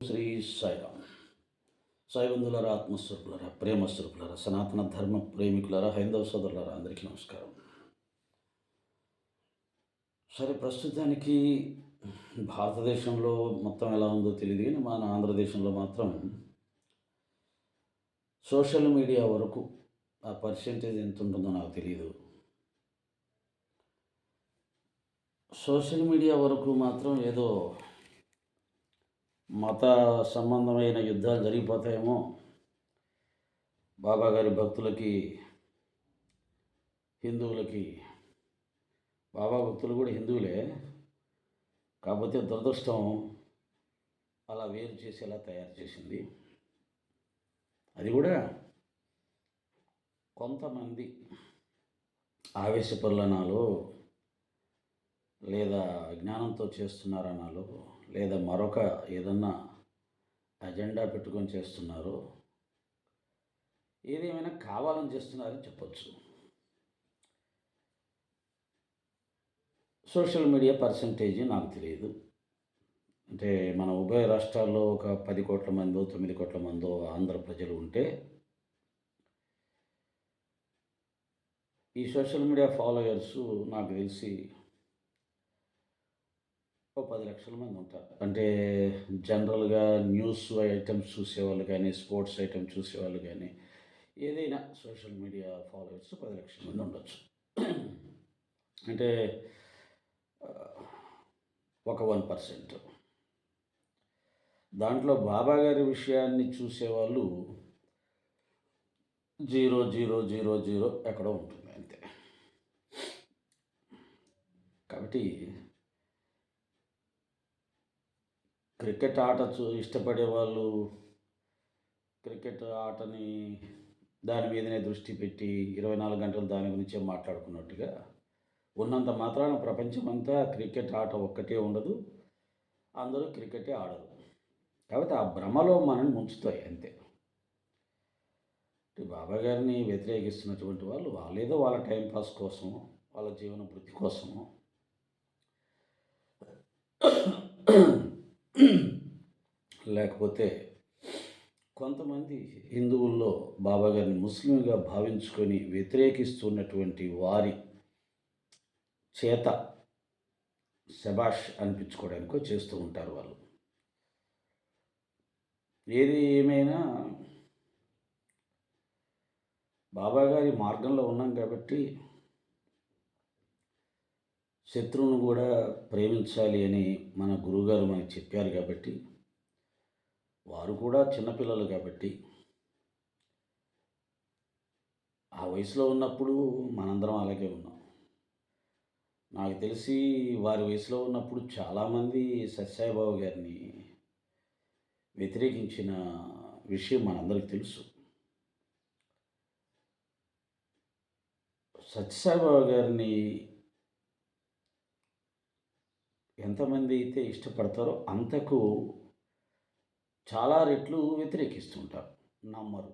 శ్రీ సాయిరామ్. సాయిబంధులరా, ఆత్మస్వరూపులరా, ప్రేమస్వరూపులరా, సనాతన ధర్మ ప్రేమికులరా, హైందవ సోదరులరా, అందరికీ నమస్కారం. సరే, ప్రస్తుతానికి భారతదేశంలో మొత్తం ఎలా ఉందో తెలియదు, కానీ మన ఆంధ్రదేశంలో మాత్రం సోషల్ మీడియా వరకు ఆ పర్సెంటేజ్ ఎంత ఉంటుందో నాకు తెలియదు. సోషల్ మీడియా వరకు మాత్రం ఏదో మత సంబంధమైన యుద్ధాలు జరిగిపోతాయేమో, బాబా గారి భక్తులకి, హిందువులకి. బాబా భక్తులు కూడా హిందువులే, కాకపోతే దురదృష్టం అలా వేరు చేసేలా తయారు చేసింది. అది కూడా కొంతమంది ఆవేశపరులనాలో, లేదా జ్ఞానంతో చేస్తున్నారనాలో, లేదా మరొక ఏదన్నా అజెండా పెట్టుకొని చేస్తున్నారో, ఏదేమైనా కావాలని చేస్తున్నారని చెప్పొచ్చు. సోషల్ మీడియా పర్సంటేజ్ నాకు తెలియదు. అంటే మన ఉభయ రాష్ట్రాల్లో ఒక 10 కోట్ల మందో 9 కోట్ల మందో ఆంధ్ర ప్రజలు ఉంటే, ఈ సోషల్ మీడియా ఫాలోయర్స్ నాకు తెలిసి ఓ 10 లక్షల మంది ఉంటారు. అంటే జనరల్గా న్యూస్ ఐటమ్స్ చూసేవాళ్ళు కానీ, స్పోర్ట్స్ ఐటమ్స్ చూసేవాళ్ళు కానీ, ఏదైనా సోషల్ మీడియా ఫాలోవర్స్ 10 లక్షల మంది ఉండొచ్చు. అంటే ఒక 1%. దాంట్లో బాబా గారి విషయాన్ని చూసేవాళ్ళు 0.000 ఎక్కడో ఉంటుంది అంతే. కాబట్టి క్రికెట్ ఆట ఇష్టపడే వాళ్ళు క్రికెట్ ఆటని దాని మీదనే దృష్టి పెట్టి 24 గంటలు దాని గురించే మాట్లాడుకున్నట్టుగా, ఉన్నంత మాత్రాన ప్రపంచమంతా క్రికెట్ ఆట ఒక్కటే ఉండదు, అందరూ క్రికెటే ఆడరు. కాబట్టి ఆ భ్రమలో మనల్ని ముంచుతాయి అంతే. బాబా గారిని వ్యతిరేకిస్తున్నటువంటి వాళ్ళు వాళ్ళేదో వాళ్ళ టైంపాస్ కోసమో, వాళ్ళ జీవన వృత్తి కోసమో, లేకపోతే కొంతమంది హిందువుల్లో బాబా గారిని ముస్లింగా భావించుకొని వ్యతిరేకిస్తున్నటువంటి వారి చేత శబాష్ అనిపించుకోవడానికో చేస్తూ ఉంటారు వాళ్ళు. ఏది ఏమైనా బాబా గారి మార్గంలో ఉన్నాం కాబట్టి శత్రువును కూడా ప్రేమించాలి అని మన గురువుగారు మనకు చెప్పారు. కాబట్టి వారు కూడా చిన్నపిల్లలు కాబట్టి, ఆ వయసులో ఉన్నప్పుడు మనందరం అలాగే ఉన్నాం. నాకు తెలిసి వారి వయసులో ఉన్నప్పుడు చాలామంది సత్యసాయిబాబా గారిని వ్యతిరేకించిన విషయం మనందరికీ తెలుసు. సత్యసాయిబాబా గారిని ఎంతమంది అయితే ఇష్టపడతారో అంతకు చాలా రెట్లు వ్యతిరేకిస్తుంటారు, నమ్మరు.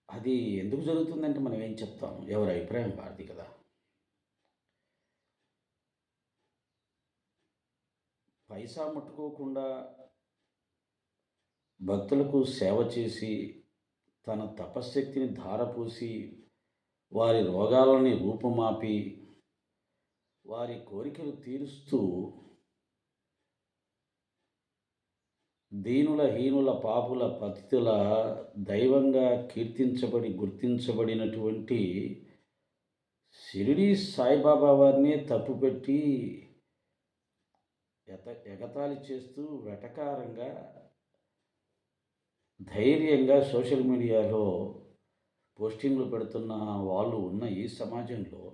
అది ఎందుకు జరుగుతుందంటే మనం ఏం చెప్తాం, ఎవరి అభిప్రాయం వారిది కదా. పైసా ముట్టుకోకుండా భక్తులకు సేవ చేసి, తన తపశ్శక్తిని ధారపోసి, వారి రోగాలని రూపుమాపి, వారి కోరికలు తీరుస్తూ, దీనుల, హీనుల, పాపుల, పతితుల దైవంగా కీర్తించబడి గుర్తించబడినటువంటి షిరిడీ సాయిబాబా వారినే తప్పుపెట్టి ఎగతాళి చేస్తూ వెటకారంగా, ధైర్యంగా సోషల్ మీడియాలో పోస్టింగ్లు పెడుతున్న వాళ్ళు ఉన్న ఈ సమాజంలో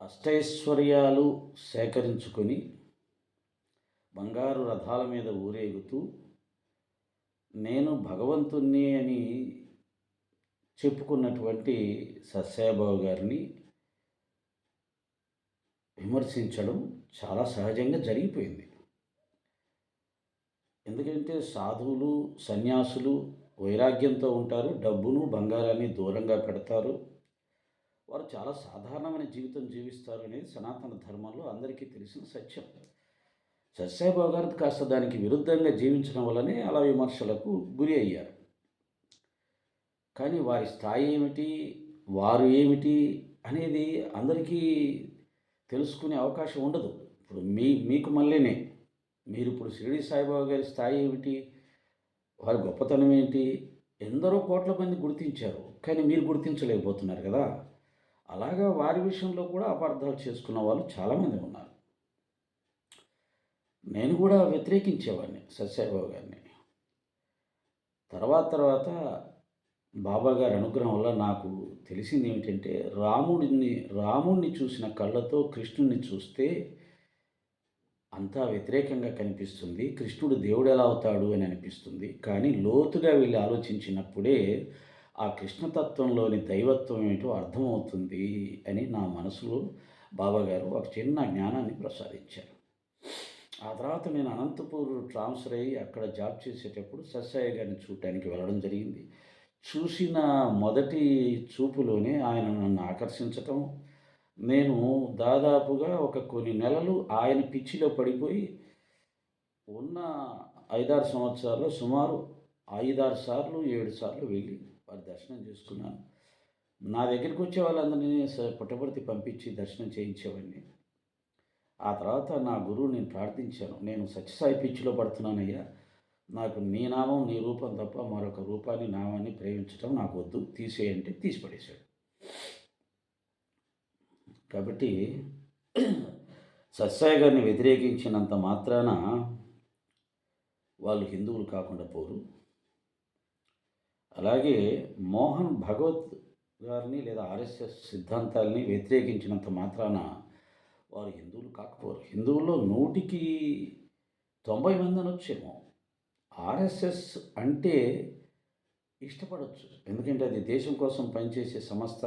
అష్టైశ్వర్యాలు సేకరించుకొని బంగారు రథాల మీద ఊరేగుతూ, నేను భగవంతుణ్ణి అని చెప్పుకున్నటువంటి సత్యసాయిబాబా గారిని విమర్శించడం చాలా సహజంగా జరిగిపోయింది. ఎందుకంటే సాధువులు, సన్యాసులు వైరాగ్యంతో ఉంటారు, డబ్బును బంగారాన్ని దూరంగా పెడతారు. వారు చాలా సాధారణమైన జీవితం జీవిస్తారు అనేది సనాతన ధర్మంలో అందరికీ తెలిసిన సత్యం. సత్యసాయిబాబా గారు కాస్త దానికి విరుద్ధంగా జీవించడం వల్లనే అలా విమర్శలకు గురి అయ్యారు. కానీ వారి స్థాయి ఏమిటి, వారు ఏమిటి అనేది అందరికీ తెలుసుకునే అవకాశం ఉండదు. ఇప్పుడు మీకు మళ్ళీనే మీరిప్పుడు షిరిడి సాయిబాబా గారి స్థాయి ఏమిటి, వారి గొప్పతనం ఏంటి, ఎందరో కోట్ల మంది గుర్తించారు. కానీ మీరు గుర్తించలేకపోతున్నారు కదా! అలాగా వారి విషయంలో కూడా అపార్థాలు చేసుకున్న వాళ్ళు చాలామంది ఉన్నారు. నేను కూడా వ్యతిరేకించేవాడిని సత్యసాయిబాబా గారిని. తర్వాత బాబా గారి అనుగ్రహం వల్ల నాకు తెలిసింది ఏమిటంటే, రాముడిని చూసిన కళ్ళతో కృష్ణుడిని చూస్తే అంతా వ్యతిరేకంగా కనిపిస్తుంది. కృష్ణుడు దేవుడు ఎలా అవుతాడు అని అనిపిస్తుంది. కానీ లోతుగా వెళ్ళి ఆలోచించినప్పుడే ఆ కృష్ణతత్వంలోని దైవత్వం ఏమిటో అర్థమవుతుంది అని నా మనసులో బాబాగారు ఒక చిన్న జ్ఞానాన్ని ప్రసాదించారు. ఆ తర్వాత నేను అనంతపూర్ ట్రాన్స్ఫర్ అయ్యి అక్కడ జాబ్ చేసేటప్పుడు సత్యసాయి గారిని చూడటానికి వెళ్ళడం జరిగింది. చూసిన మొదటి చూపులోనే ఆయన నన్ను ఆకర్షించటం, నేను దాదాపుగా కొన్ని నెలలు ఆయన పిచ్చిలో పడిపోయి ఉన్న 5-6 సంవత్సరాల్లో సుమారు 5-6 సార్లు 7 సార్లు వెళ్ళి వారి దర్శనం చేసుకున్నాను. నా దగ్గరికి వచ్చే వాళ్ళందరినీ పుట్టపర్తి పంపించి దర్శనం చేయించేవాడిని. ఆ తర్వాత నా గురువు నేను ప్రార్థించాను, నేను సత్యసాయి పిచ్చిలో పడుతున్నానయ్యా, నాకు నీ నామం నీ రూపం తప్ప మరొక రూపాన్ని నామాన్ని ప్రేమించడం నాకు వద్దు, తీసేయంటే తీసిపడేశాడు. కాబట్టి సత్యసాయి గారిని వ్యతిరేకించినంత మాత్రాన వాళ్ళు హిందువులు కాకుండా పోరు. అలాగే మోహన్ భగవత్ గారిని లేదా ఆర్ఎస్ఎస్ సిద్ధాంతాలని వ్యతిరేకించినంత మాత్రాన వారు హిందువులు కాకపోరు. హిందువుల్లో 100కి 90 మంది అనొచ్చేమో ఆర్ఎస్ఎస్ అంటే ఇష్టపడవచ్చు. ఎందుకంటే అది దేశం కోసం పనిచేసే సంస్థ,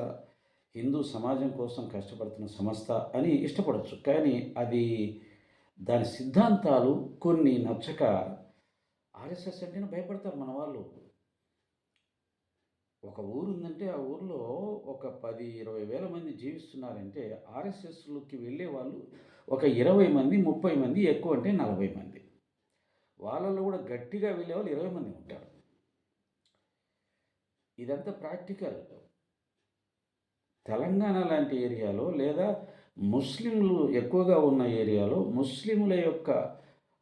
హిందూ సమాజం కోసం కష్టపడుతున్న సంస్థ అని ఇష్టపడవచ్చు. కానీ అది దాని సిద్ధాంతాలు కొన్ని నచ్చక ఆర్ఎస్ఎస్ అంటేనే భయపడతారు మన వాళ్ళు. ఒక ఊరు ఉందంటే ఆ ఊరిలో ఒక 10-20 వేల మంది జీవిస్తున్నారంటే ఆర్ఎస్ఎస్లోకి వెళ్ళే వాళ్ళు ఒక 20 మంది 30 మంది, ఎక్కువ అంటే 40 మంది. వాళ్ళలో కూడా గట్టిగా వెళ్ళేవాళ్ళు 20 మంది ఉంటారు. ఇదంతా ప్రాక్టికల్. తెలంగాణ లాంటి ఏరియాలో లేదా ముస్లింలు ఎక్కువగా ఉన్న ఏరియాలో ముస్లింల యొక్క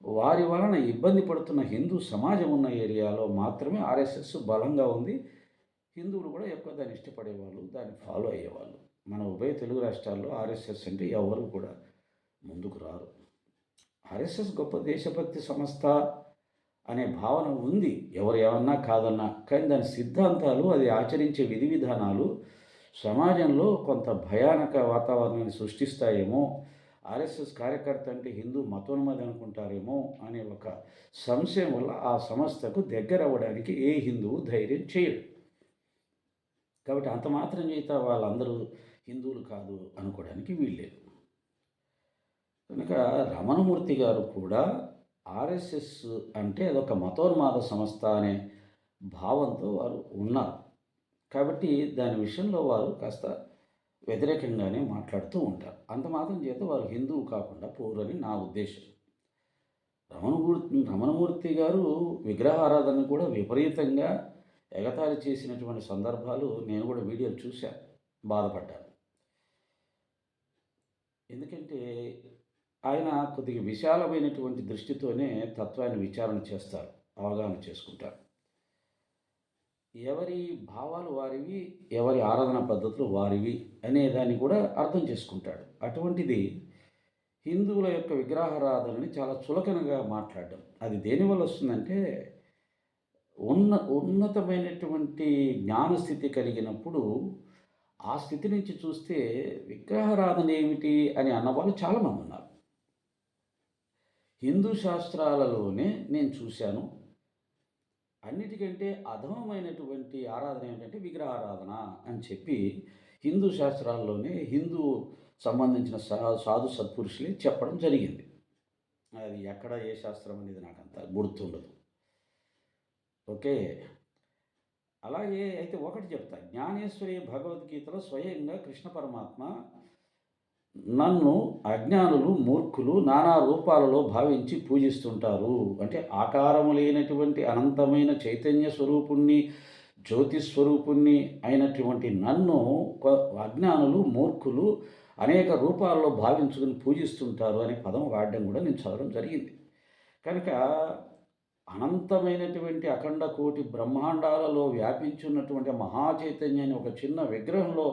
వారి వలన ఇబ్బంది పడుతున్న హిందూ సమాజం ఉన్న ఏరియాలో మాత్రమే ఆర్ఎస్ఎస్ బలంగా ఉంది. హిందువులు కూడా ఎక్కువ దాన్ని ఇష్టపడేవాళ్ళు, దాన్ని ఫాలో అయ్యేవాళ్ళు. మన ఉభయ తెలుగు రాష్ట్రాల్లో ఆర్ఎస్ఎస్ అంటే ఎవరు కూడా ముందుకు రారు. ఆర్ఎస్ఎస్ గొప్ప దేశభక్తి సంస్థ అనే భావన ఉంది, ఎవరు ఏమన్నా కాదన్నా. కానీ దాని సిద్ధాంతాలు, అది ఆచరించే విధి విధానాలు సమాజంలో కొంత భయానక వాతావరణాన్ని సృష్టిస్తాయేమో, ఆర్ఎస్ఎస్ కార్యకర్త అంటే హిందూ మతోన్మాది అనుకుంటారేమో అనే ఒక సంశయం వల్ల ఆ సంస్థకు దగ్గర అవ్వడానికి ఏ హిందువు ధైర్యం చేయడు. కాబట్టి అంత మాత్రం చేత వాళ్ళందరూ హిందువులు కాదు అనుకోవడానికి వీల్లేదు. కనుక రమణమూర్తి గారు కూడా ఆర్ఎస్ఎస్ అంటే అదొక మతోన్మాద సంస్థ అనే భావంతో వారు ఉన్నారు. కాబట్టి దాని విషయంలో వారు కాస్త వ్యతిరేకంగానే మాట్లాడుతూ ఉంటారు. అంత మాత్రం చేత వారు హిందువు కాకుండా పోరని నా ఉద్దేశం. రమణమూర్తి గారు విగ్రహారాధన కూడా విపరీతంగా ఎగతాళి చేసినటువంటి సందర్భాలు నేను కూడా వీడియోలు చూశాను, బాధపడ్డాను. ఎందుకంటే ఆయన కొద్దిగా విశాలమైనటువంటి దృష్టితోనే తత్వాన్ని విచారణ చేస్తారు, అవగాహన చేసుకుంటారు. ఎవరి భావాలు వారివి, ఎవరి ఆరాధన పద్ధతులు వారివి అనే దాన్ని కూడా అర్థం చేసుకుంటాడు. అటువంటిది హిందువుల యొక్క విగ్రహారాధనని చాలా చులకనగా మాట్లాడడం, అది దేనివల్ల వస్తుందంటే ఉన్నతమైనటువంటి జ్ఞానస్థితి కలిగినప్పుడు ఆ స్థితి నుంచి చూస్తే విగ్రహారాధన ఏమిటి అని అన్నవాళ్ళు చాలామంది ఉన్నారు. హిందూ శాస్త్రాలలోనే నేను చూశాను, అన్నిటికంటే అధమమైనటువంటి ఆరాధన ఏంటంటే విగ్రహారాధన అని చెప్పి హిందూ శాస్త్రాల్లోనే హిందూ సంబంధించిన సాధు సత్పురుషులే చెప్పడం జరిగింది. అది ఎక్కడ ఏ శాస్త్రం అనేది నాకు అంత గుర్తుండదు. ఓకే. అలాగే అయితే ఒకటి చెప్తా, జ్ఞానేశ్వరి భగవద్గీతలో స్వయంగా కృష్ణ పరమాత్మ నన్ను అజ్ఞానులు, మూర్ఖులు నానా రూపాలలో భావించి పూజిస్తుంటారు. అంటే ఆకారము లేనటువంటి అనంతమైన చైతన్య స్వరూపుణ్ణి, జ్యోతి స్వరూపుణ్ణి అయినటువంటి నన్ను అజ్ఞానులు, మూర్ఖులు అనేక రూపాల్లో భావించుకుని పూజిస్తుంటారు అనే పదం వాడడం కూడా నేను చదవడం జరిగింది. కనుక అనంతమైనటువంటి అఖండ కోటి బ్రహ్మాండాలలో వ్యాపించున్నటువంటి మహా చైతన్యాన్ని ఒక చిన్న విగ్రహంలో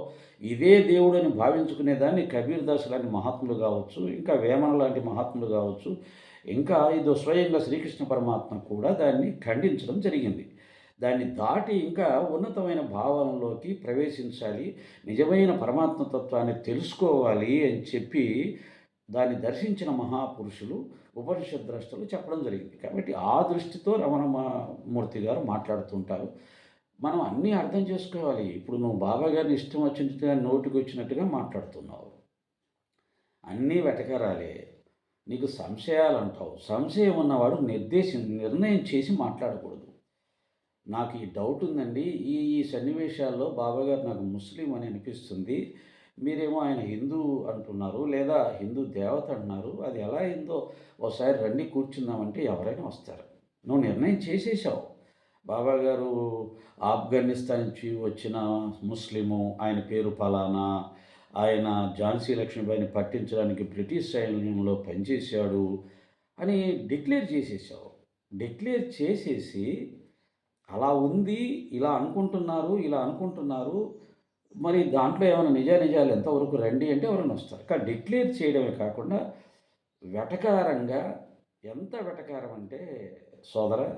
ఇదే దేవుడని భావించుకునేదాన్ని కబీర్ దాస్ లాంటి మహాత్ములు కావచ్చు, ఇంకా వేమన లాంటి మహాత్ములు కావచ్చు, ఇంకా ఇదో స్వయంగా శ్రీకృష్ణ పరమాత్మ కూడా దాన్ని ఖండించడం జరిగింది. దాన్ని దాటి ఇంకా ఉన్నతమైన భావనలోకి ప్రవేశించాలి, నిజమైన పరమాత్మ తత్వాన్ని తెలుసుకోవాలి అని చెప్పి దాన్ని దర్శించిన మహాపురుషులు, ఉపనిషత్ ద్రష్టలు చెప్పడం జరిగింది. కాబట్టి ఆ దృష్టితో రమణమూర్తి గారు మాట్లాడుతుంటారు. మనం అన్నీ అర్థం చేసుకోవాలి. ఇప్పుడు నువ్వు బాబా గారిని ఇష్టం వచ్చినట్టుగా నోటికి వచ్చినట్టుగా మాట్లాడుతున్నావు, అన్నీ వెటకరాలే, నీకు సంశయాలు అంటావు. సంశయం ఉన్నవాడు నిర్ణయం చేసి మాట్లాడకూడదు. నాకు ఈ డౌట్ ఉందండి, ఈ ఈ సన్నివేశాల్లో బాబాగారు నాకు ముస్లిం అని అనిపిస్తుంది, మీరేమో ఆయన హిందూ అంటున్నారు, లేదా హిందూ దేవత అంటున్నారు, అది ఎలా అయిందో ఒకసారి రండి కూర్చుందామంటే ఎవరైనా వస్తారు. నువ్వు నిర్ణయం చేసేసావు. బాబాగారు ఆఫ్ఘనిస్తాన్ నుంచి వచ్చిన ముస్లిము, ఆయన పేరు ఫలానా, ఆయన ఝాన్సీ లక్ష్మీబాయిని పట్టించడానికి బ్రిటిష్ సైన్యంలో పనిచేశాడు అని డిక్లేర్ చేసేసావు. డిక్లేర్ చేసేసి అలా ఉంది, ఇలా అనుకుంటున్నారు, ఇలా అనుకుంటున్నారు, మరి దాంట్లో ఏమైనా నిజాలు ఎంతవరకు రండి అంటే ఎవరైనా వస్తారు. కానీ డిక్లేర్ చేయడమే కాకుండా వెటకారంగా, ఎంత వెటకారం అంటే సోదరా,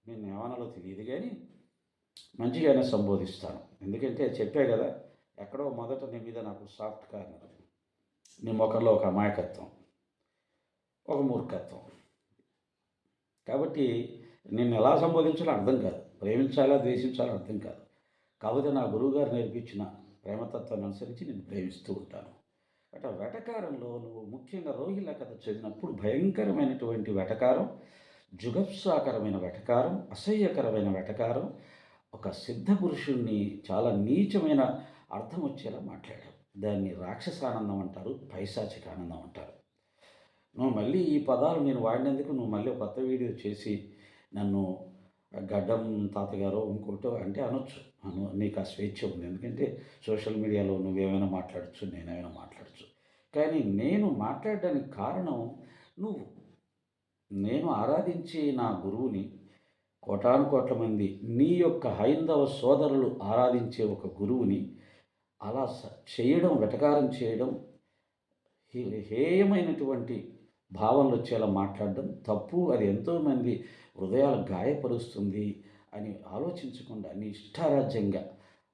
నేను ఏమనాలో తెలియదు కానీ మంచిగానే సంబోధిస్తాను. ఎందుకంటే చెప్పే కదా, ఎక్కడో మొదట నీ మీద నాకు సాఫ్ట్ కార్నర్, నీ ముఖంలో ఒక అమాయకత్వం, ఒక మూర్ఖత్వం. కాబట్టి నిన్ను ఎలా సంబోధించాలో అర్థం కాదు, ప్రేమించాలా ద్వేషించాలో అర్థం కాదు. కాకపోతే నా గురువుగారు నేర్పించిన ప్రేమతత్వాన్ని అనుసరించి నేను ప్రేమిస్తూ ఉంటాను. అట్లా వెటకారంలో నువ్వు ముఖ్యంగా రోహిల్లా కథ చదివినప్పుడు భయంకరమైనటువంటి వెటకారం, జుగప్సాకరమైన వెటకారం, అసహ్యకరమైన వెటకారం, ఒక సిద్ధ పురుషుణ్ణి చాలా నీచమైన అర్థం వచ్చేలా మాట్లాడావు. దాన్ని రాక్షసానందం అంటారు, పైశాచిక ఆనందం అంటారు. నువ్వు మళ్ళీ ఈ పదాలు నేను వాడినందుకు నువ్వు మళ్ళీ కొత్త వీడియో చేసి నన్ను గడ్డం తాతగారో ఇంకోటో అంటే అనొచ్చు, నీకు ఆ స్వేచ్ఛ ఉంది. ఎందుకంటే సోషల్ మీడియాలో నువ్వేమైనా మాట్లాడచ్చు, నేనేమైనా మాట్లాడచ్చు. కానీ నేను మాట్లాడడానికి కారణం నువ్వు. నేను ఆరాధించే నా గురువుని కోటాను కోట్ల మంది నీ యొక్క హైందవ సోదరులు ఆరాధించే ఒక గురువుని అలా చేయడం, వెటకారం చేయడం, హేయమైనటువంటి భావనలు వచ్చేలా మాట్లాడడం తప్పు. అది ఎంతోమంది హృదయాలు గాయపరుస్తుంది అని ఆలోచించకుండా నీ ఇష్టారాజ్యంగా,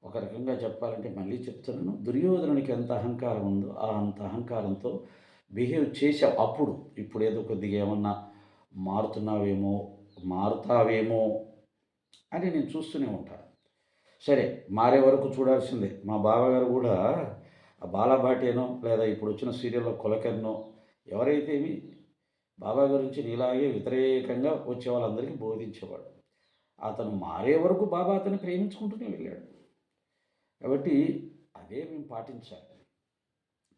ఒక రకంగా చెప్పాలంటే మళ్ళీ చెప్తున్నాను, దుర్యోధనునికి ఎంత అహంకారం ఉందో అంత అహంకారంతో బిహేవ్ చేసావు అప్పుడు. ఇప్పుడు ఏదో కొద్దిగా ఏమన్నా మారుతావేమో అని నేను చూస్తూనే ఉంటాను. సరే, మారే వరకు చూడాల్సిందే. మా బావగారు కూడా ఆ బాలబాటేనో లేదా ఇప్పుడు వచ్చిన సీరియల్లో కులకర్నో ఎవరైతే బాబా గురించి నీలాగే వ్యతిరేకంగా వచ్చే వాళ్ళందరికీ బోధించేవాడు. అతను మారే వరకు బాబా అతన్ని ప్రేమించుకుంటూనే వెళ్ళాడు. కాబట్టి అదే మేము పాటించాలి.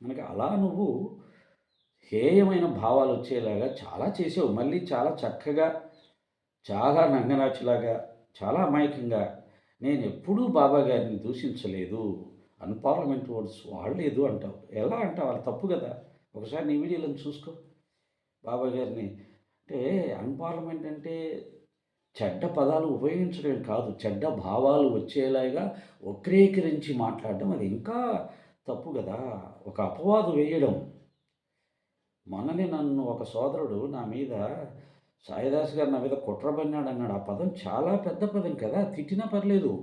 మనకి అలా నువ్వు హేయమైన భావాలు వచ్చేలాగా చాలా చేసావు. మళ్ళీ చాలా చక్కగా, చాలా నంగనాచిలాగా, చాలా అమాయకంగా, నేను ఎప్పుడూ బాబా గారిని దూషించలేదు, అన్పార్లమెంట్ వర్డ్స్ వాడలేదు అంటావు. ఎలా అంటావు? అది తప్పు కదా. ఒకసారి నీ వీడియోలను చూసుకో. బాబా గారిని అంటే అన్పార్లమెంట్ అంటే చెడ్డ పదాలు ఉపయోగించడం కాదు, చెడ్డ భావాలు వచ్చేలాగా వక్రీకరించి మాట్లాడడం అది ఇంకా తప్పు కదా. ఒక అపవాదు వేయడం. మొన్ననే నన్ను ఒక సోదరుడు నా మీద, సాయిదాస్ గారు నా మీద కుట్రబన్నాడు అన్నాడు. ఆ పదం చాలా పెద్ద పదం కదా. తిట్టినా పర్లేదు,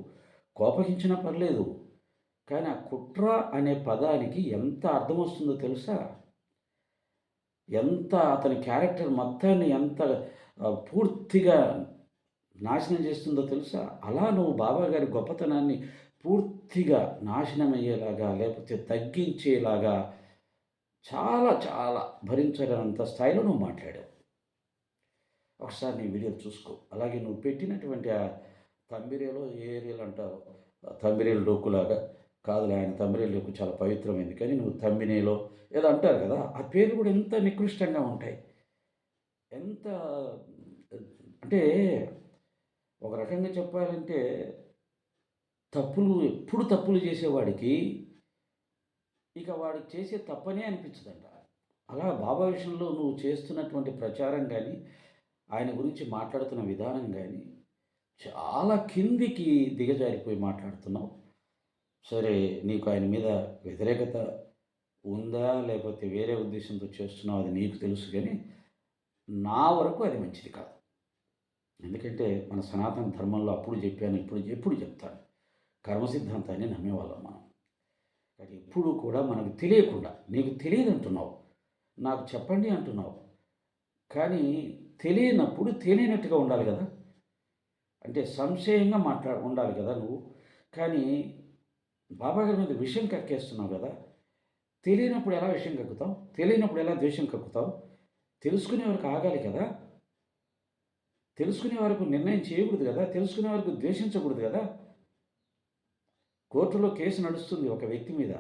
కోపగించినా పర్లేదు, కానీ ఆ కుట్ర అనే పదానికి ఎంత అర్థం వస్తుందో తెలుసా? ఎంత అతని క్యారెక్టర్ మొత్తాన్ని ఎంత పూర్తిగా నాశనం చేస్తుందో తెలుసా? అలా నువ్వు బాబా గారి గొప్పతనాన్ని పూర్తిగా నాశనం అయ్యేలాగా, లేకపోతే తగ్గించేలాగా చాలా చాలా భరించలేనంత స్థాయిలో నువ్వు మాట్లాడావు. ఒకసారి నీ వీడియోలు చూసుకో. అలాగే నువ్వు పెట్టినటువంటి ఆ తంబిరేలో ఏ ఏరియాలు అంటావు? తంబిరేలు డొక్కులాగా. కాదులే ఆయన తంబిరేలు డొక్కు చాలా పవిత్రమైంది. కానీ నువ్వు తంబినేలో ఏదో అంటారు కదా! ఆ పేర్లు కూడా ఎంత నికృష్టంగా ఉంటాయి. ఎంత అంటే ఒక రకంగా చెప్పాలంటే ఎప్పుడు తప్పులు చేసేవాడికి ఇక వాడికి చేసే తప్పనే అనిపించదంట. అలా బాబా విషయంలో నువ్వు చేస్తున్నటువంటి ప్రచారం గానీ, ఆయన గురించి మాట్లాడుతున్న విధానం గానీ, చాలా కిందికి దిగజారిపోయి మాట్లాడుతున్నావు. సరే, నీకు ఆయన మీద వ్యతిరేకత ఉందా? లేకపోతే వేరే ఉద్దేశంతో చేస్తున్నావా? అది నీకు తెలుసు గానీ, నా వరకు అది మంచిది కాదు. ఎందుకంటే మన సనాతన ధర్మంలో అప్పుడు చెప్పాను, ఎప్పుడు చెప్తాను. కర్మ సిద్ధాంతాన్ని నమ్మేవాళ్ళం మనం. కానీ ఎప్పుడూ కూడా మనకు తెలియకుండా, నీకు తెలియదంటున్నావు, నాకు చెప్పండి అంటున్నావు. కానీ తెలియనప్పుడు తెలియనట్టుగా ఉండాలి కదా! అంటే సంశయంగా ఉండాలి కదా నువ్వు. కానీ బాబాగారి మీద విషం కక్కేస్తున్నావు కదా! తెలియనప్పుడు ఎలా విషం కక్కుతావు? తెలియనప్పుడు ఎలా ద్వేషం కక్కుతావు? తెలుసుకునే వరకు ఆగాలి కదా! తెలుసుకునే వరకు నిర్ణయం చేయకూడదు కదా! తెలుసుకునే వరకు ద్వేషించకూడదు కదా! కోర్టులో కేసు నడుస్తుంది ఒక వ్యక్తి మీద.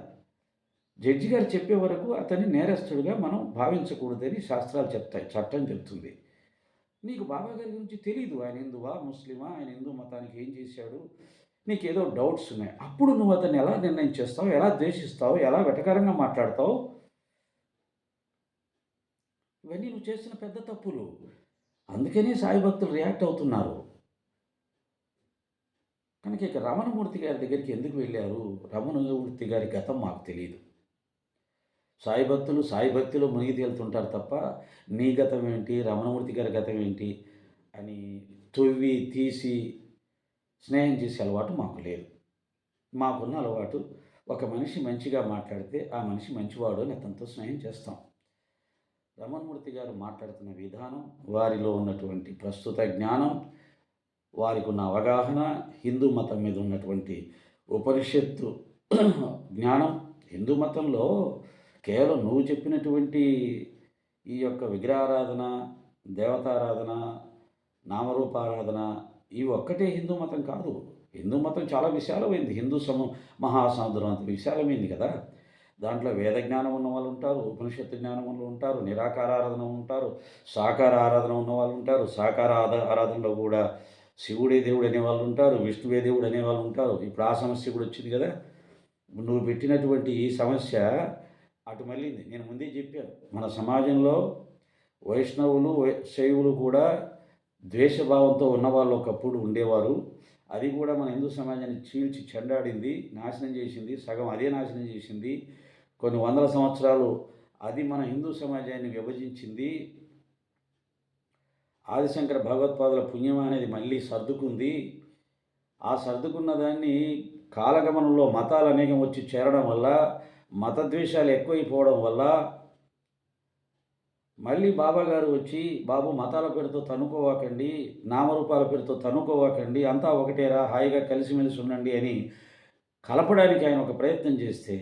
జడ్జి గారు చెప్పే వరకు అతన్ని నేరస్తుడిగా మనం భావించకూడదని శాస్త్రాలు చెప్తాయి, చట్టం చెప్తుంది. నీకు బాబా గారి గురించి తెలీదు. ఆయన హిందువా, ముస్లిమా, ఆయన హిందూ మతానికి ఏం చేశాడు, నీకేదో డౌట్స్ ఉన్నాయి. అప్పుడు నువ్వు అతన్ని ఎలా నిర్ణయం చేస్తావు, ఎలా ద్వేషిస్తావు, ఎలా వెటకారంగా మాట్లాడతావు? ఇవన్నీ నువ్వు చేస్తున్న పెద్ద తప్పులు. అందుకనే సాయి భక్తులు రియాక్ట్ అవుతున్నారు. కనుక ఇక రమణమూర్తి గారి దగ్గరికి ఎందుకు వెళ్ళారు? రమణమూర్తి గారి గతం మాకు తెలియదు. సాయి భక్తిలో మునిగి తేలుతుంటారు తప్ప, నీ గతం ఏంటి, రమణమూర్తి గారి గతం ఏంటి అని తొవ్వి తీసి స్నేహం చేసే అలవాటు మాకు లేదు. మాకున్న అలవాటు, ఒక మనిషి మంచిగా మాట్లాడితే ఆ మనిషి మంచివాడు అని అతనితో స్నేహం చేస్తాం. రమణమూర్తి గారు మాట్లాడుతున్న విధానం, వారిలో ఉన్నటువంటి ప్రస్తుత జ్ఞానం, వారికి ఉన్న అవగాహన, హిందూ మతం మీద ఉన్నటువంటి ఉపనిషత్తు జ్ఞానం. హిందూ మతంలో కేవలం నువ్వు చెప్పినటువంటి ఈ యొక్క విగ్రహారాధన, దేవతారాధన, నామరూపారాధన ఇవి ఒక్కటే హిందూ మతం కాదు. హిందూ మతం చాలా విశాలమైంది. మహాసముద్రం అంత విశాలమైంది కదా! దాంట్లో వేద జ్ఞానం ఉన్న వాళ్ళు ఉంటారు, ఉపనిషత్తు జ్ఞానం వాళ్ళు ఉంటారు, నిరాకార ఆరాధన ఉంటారు, సాకార ఆరాధన ఉన్న వాళ్ళు ఉంటారు. సాకార ఆరాధనలో కూడా శివుడే దేవుడు అనేవాళ్ళు ఉంటారు, విష్ణువే దేవుడు అనేవాళ్ళు ఉంటారు. ఇప్పుడు ఆ సమస్య కూడా వచ్చింది కదా! నువ్వు పెట్టినటువంటి ఈ సమస్య అటు మళ్ళీంది. నేను ముందే చెప్పాను, మన సమాజంలో వైష్ణవులు, శైవులు కూడా ద్వేషభావంతో ఉన్నవాళ్ళు ఒకప్పుడు ఉండేవారు. అది కూడా మన హిందూ సమాజాన్ని చీల్చి చెండాడింది, నాశనం చేసింది. సగం అదే నాశనం చేసింది. కొన్ని వందల సంవత్సరాలు అది మన హిందూ సమాజాన్ని విభజించింది. ఆదిశంకర భగవత్పాదుల పుణ్యం అనేది మళ్ళీ సర్దుకుంది. ఆ సర్దుకున్న దాన్ని కాలగమనంలో మతాలు అనేకం వచ్చి చేరడం వల్ల, మతద్వేషాలు ఎక్కువైపోవడం వల్ల మళ్ళీ బాబాగారు వచ్చి, బాబు మతాల పేరుతో తనుకోవాకండి, నామరూపాల పేరుతో తనుకోవాకండి, అంతా ఒకటేరా, హాయిగా కలిసిమెలిసి ఉండండి అని కలపడానికి ఆయన ఒక ప్రయత్నం చేస్తే,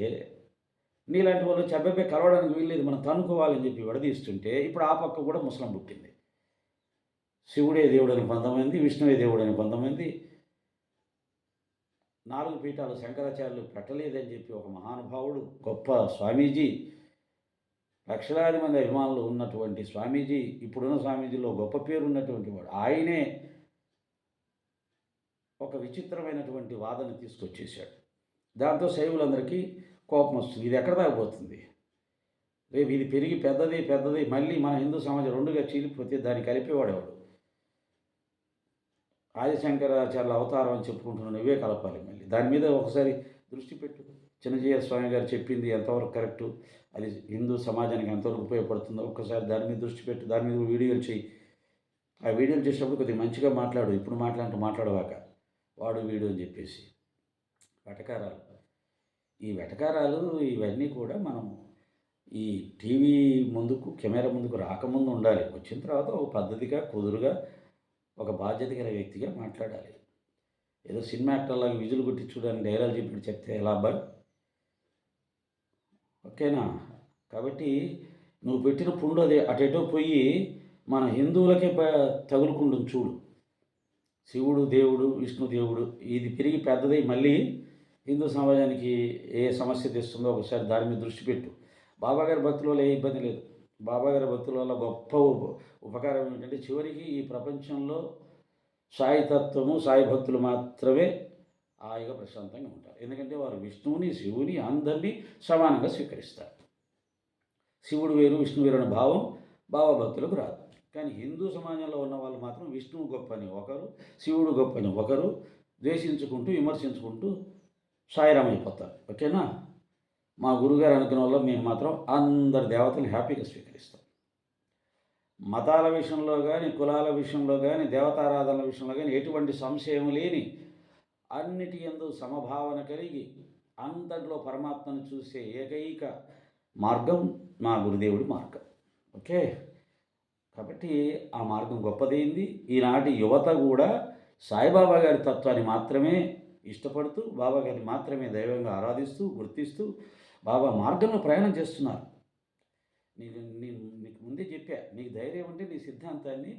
నీలాంటి వాళ్ళు చెప్పబే కలవడానికి వీల్లేదు, మనం తనుకోవాలని చెప్పి విడదీస్తుంటే, ఇప్పుడు ఆ పక్క కూడా ముసలం పుట్టింది. శివుడే దేవుడని కొంతమంది, విష్ణువే దేవుడని కొంతమంది, 4 పీఠాలు శంకరాచార్యులు పెట్టలేదని చెప్పి ఒక మహానుభావుడు, గొప్ప స్వామీజీ, లక్షలాది మంది అభిమానులు ఉన్నటువంటి స్వామీజీ, ఇప్పుడున్న స్వామీజీలో గొప్ప పేరు ఉన్నటువంటి వాడు, ఆయనే ఒక విచిత్రమైనటువంటి వాదన తీసుకొచ్చేసాడు. దాంతో శైవులందరికీ కోపం వస్తుంది. ఇది ఎక్కడ దాకపోతుంది? రేపు ఇది పెరిగి పెద్దది మళ్ళీ మన హిందూ సమాజం రెండుగా చీలిపోతే దాన్ని కలిపేవాడేవాడు. ఆదిశంకరాచార్యుల అవతారం అని చెప్పుకుంటున్న నువ్వే కలపాలి. మళ్ళీ దాని మీద ఒకసారి దృష్టి పెట్టు. చిన్నజీయ స్వామి గారు చెప్పింది ఎంతవరకు కరెక్టు, అది హిందూ సమాజానికి ఎంతవరకు ఉపయోగపడుతుందో ఒక్కసారి దాని మీద దృష్టి పెట్టు. దాని మీద వీడియోలు చేయి. ఆ వీడియోలు చేసినప్పుడు కొద్దిగా మంచిగా మాట్లాడు. ఇప్పుడు మాట్లాడవాక వాడు వీడు అని చెప్పేసి వెటకారాలు. ఈ వెటకారాలు ఇవన్నీ కూడా మనం ఈ టీవీ ముందుకు, కెమెరా ముందుకు రాకముందు ఉండాలి. వచ్చిన తర్వాత ఒక పద్ధతిగా, కుదురుగా, ఒక బాధ్యత గల వ్యక్తిగా మాట్లాడాలి. ఏదో సినిమా యాక్టర్లాగా విజులు కొట్టి చూడడానికి డైలాగ్ చెప్పి చెప్తే ఎలా అబ్బాయి? ఓకేనా? కాబట్టి నువ్వు పెట్టిన పుండు అది అటెటో పోయి మన హిందువులకే తగులుకుంటుంది చూడు. శివుడు దేవుడు, విష్ణు దేవుడు ఇది పెరిగి పెద్దదై మళ్ళీ హిందూ సమాజానికి ఏ సమస్య తెస్తుందో ఒకసారి దాని మీద దృష్టి పెట్టు. బాబాగారి భక్తుల వల్ల ఏ ఇబ్బంది లేదు. బాబాగారి భక్తుల వల్ల గొప్ప ఉపకారం ఏంటంటే చివరికి ఈ ప్రపంచంలో సాయి తత్వము, సాయి భక్తులు మాత్రమే హాయిగా ప్రశాంతంగా ఉంటారు. ఎందుకంటే వారు విష్ణువుని, శివుని అందరినీ సమానంగా స్వీకరిస్తారు. శివుడు వేరు, విష్ణు వేరు అనే భావం బాబా భక్తులకు రాదు. కానీ హిందూ సమాజంలో ఉన్న వాళ్ళు మాత్రం విష్ణువు గొప్పని ఒకరు, శివుడు గొప్పని ఒకరు ద్వేషించుకుంటూ, విమర్శించుకుంటూ సాయిరామ్ అయిపోతారు. ఓకేనా? మా గురుగారు అనుకున్న వల్ల మేము మాత్రం అందరి దేవతలను హ్యాపీగా స్వీకరిస్తాం. మతాల విషయంలో కానీ, కులాల విషయంలో కానీ, దేవతారాధనల విషయంలో కానీ ఎటువంటి సంశయం లేని, అన్నిటి యందు సమభావన కలిగి అంతట్లో పరమాత్మను చూసే ఏకైక మార్గం మా గురుదేవుడి మార్గం. ఓకే, కాబట్టి ఆ మార్గం గొప్పదైంది. ఈనాటి యువత కూడా సాయిబాబా గారి తత్వాన్ని మాత్రమే ఇష్టపడుతూ, బాబా గారిని మాత్రమే దైవంగా ఆరాధిస్తూ, గుర్తిస్తూ బాబా మార్గంలో ప్రయాణం చేస్తున్నారు. నీకు ముందే చెప్పా, నీకు ధైర్యం ఉంటే నీ సిద్ధాంతాన్ని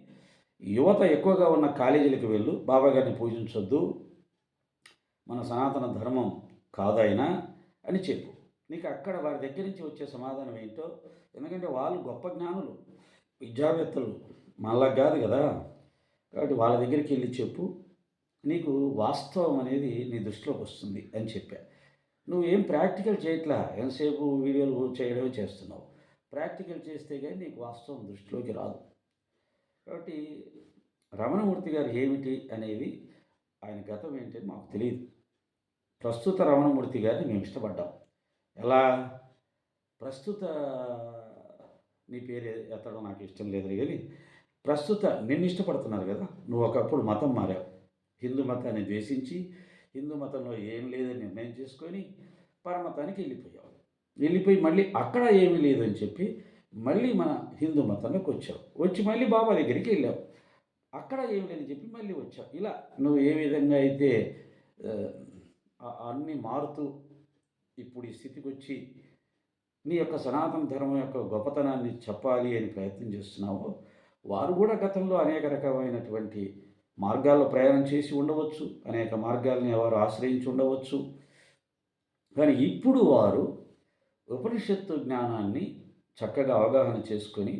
యువత ఎక్కువగా ఉన్న కాలేజీలకు వెళ్ళు, బాబా గారిని పూజించొద్దు, మన సనాతన ధర్మం కాదైనా అని చెప్పు. నీకు అక్కడ వారి దగ్గర నుంచి వచ్చే సమాధానం ఏంటో, ఎందుకంటే వాళ్ళు గొప్ప జ్ఞానులు, విద్యావేత్తలు, మళ్ళా కాదు కదా. కాబట్టి వాళ్ళ దగ్గరికి వెళ్ళి చెప్పు, నీకు వాస్తవం అనేది నీ దృష్టిలోకి వస్తుంది అని చెప్పా. నువ్వేం ప్రాక్టికల్ చేయట్లా, ఎంతసేపు వీడియోలు చేయడమే చేస్తున్నావు. ప్రాక్టికల్ చేస్తే కానీ నీకు వాస్తవం దృష్టిలోకి రాదు. కాబట్టి రమణమూర్తి గారు ఏమిటి అనేది, ఆయన గతం ఏంటని మాకు తెలియదు. ప్రస్తుత రమణమూర్తి గారిని మేము ఇష్టపడ్డాం. ఎలా? ప్రస్తుత నీ పేరు ఎత్తడం నాకు ఇష్టం లేదు కానీ, ప్రస్తుత నిన్ను ఇష్టపడుతున్నారు కదా. నువ్వు ఒకప్పుడు మతం మారావు, హిందూ మతాన్ని ద్వేషించి హిందూ మతంలో ఏం లేదని నిర్ణయం చేసుకొని పరమతానికి వెళ్ళిపోయి మళ్ళీ అక్కడ ఏమీ లేదని చెప్పి మళ్ళీ మన హిందూ మతంలోకి వచ్చావు. వచ్చి మళ్ళీ బాబా దగ్గరికి వెళ్ళావు, అక్కడ ఏమి లేదని చెప్పి మళ్ళీ వచ్చావు. ఇలా నువ్వు ఏ విధంగా అయితే అన్నీ మారుతూ ఇప్పుడు ఈ స్థితికి వచ్చి నీ యొక్క సనాతన ధర్మం యొక్క గొప్పతనాన్ని చెప్పాలి అని ప్రయత్నం చేస్తున్నావో, వారు కూడా గతంలో అనేక రకమైనటువంటి మార్గాల్లో ప్రయాణం చేసి ఉండవచ్చు, అనేక మార్గాల్ని వారు ఆశ్రయించి ఉండవచ్చు. కానీ ఇప్పుడు వారు ఉపనిషత్తు జ్ఞానాన్ని చక్కగా అవగాహన చేసుకొని,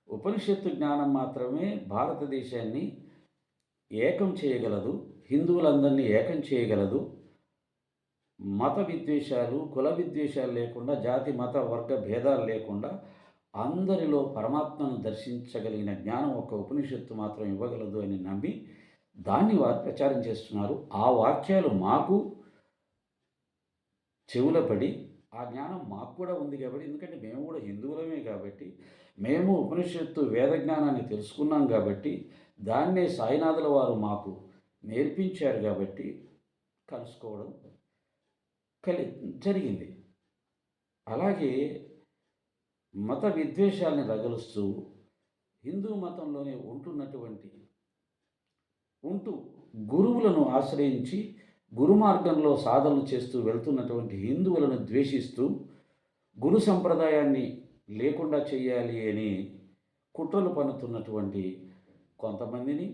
ఉపనిషత్తు జ్ఞానం మాత్రమే భారతదేశాన్ని ఏకం చేయగలదు, హిందువులందరినీ ఏకం చేయగలదు, మత విద్వేషాలు, కుల విద్వేషాలు లేకుండా, జాతి మత వర్గ భేదాలు లేకుండా అందరిలో పరమాత్మను దర్శించగలిగిన జ్ఞానం ఒక ఉపనిషత్తు మాత్రం ఇవ్వగలదు అని నమ్మి దాన్ని వారు ప్రచారం చేస్తున్నారు. ఆ వాక్యాలు మాకు చెవుల పడి, ఆ జ్ఞానం మాకు కూడా ఉంది కాబట్టి, ఎందుకంటే మేము కూడా హిందువులమే కాబట్టి, మేము ఉపనిషత్తు వేద జ్ఞానాన్ని తెలుసుకున్నాం కాబట్టి, దాన్నే సాయినాథుల వారు మాకు నేర్పించారు కాబట్టి కలుసుకోవడం జరిగింది. అలాగే మత విద్వేషాలని రగలుస్తూ హిందూ మతంలోనే ఉంటూ గురువులను ఆశ్రయించి గురు మార్గంలో సాధనలు చేస్తూ వెళ్తున్నటువంటి హిందువులను ద్వేషిస్తూ గురు సంప్రదాయాన్ని లేకుండా చేయాలి అని కుట్రలు పన్నుతున్నటువంటి కొంతమందిని,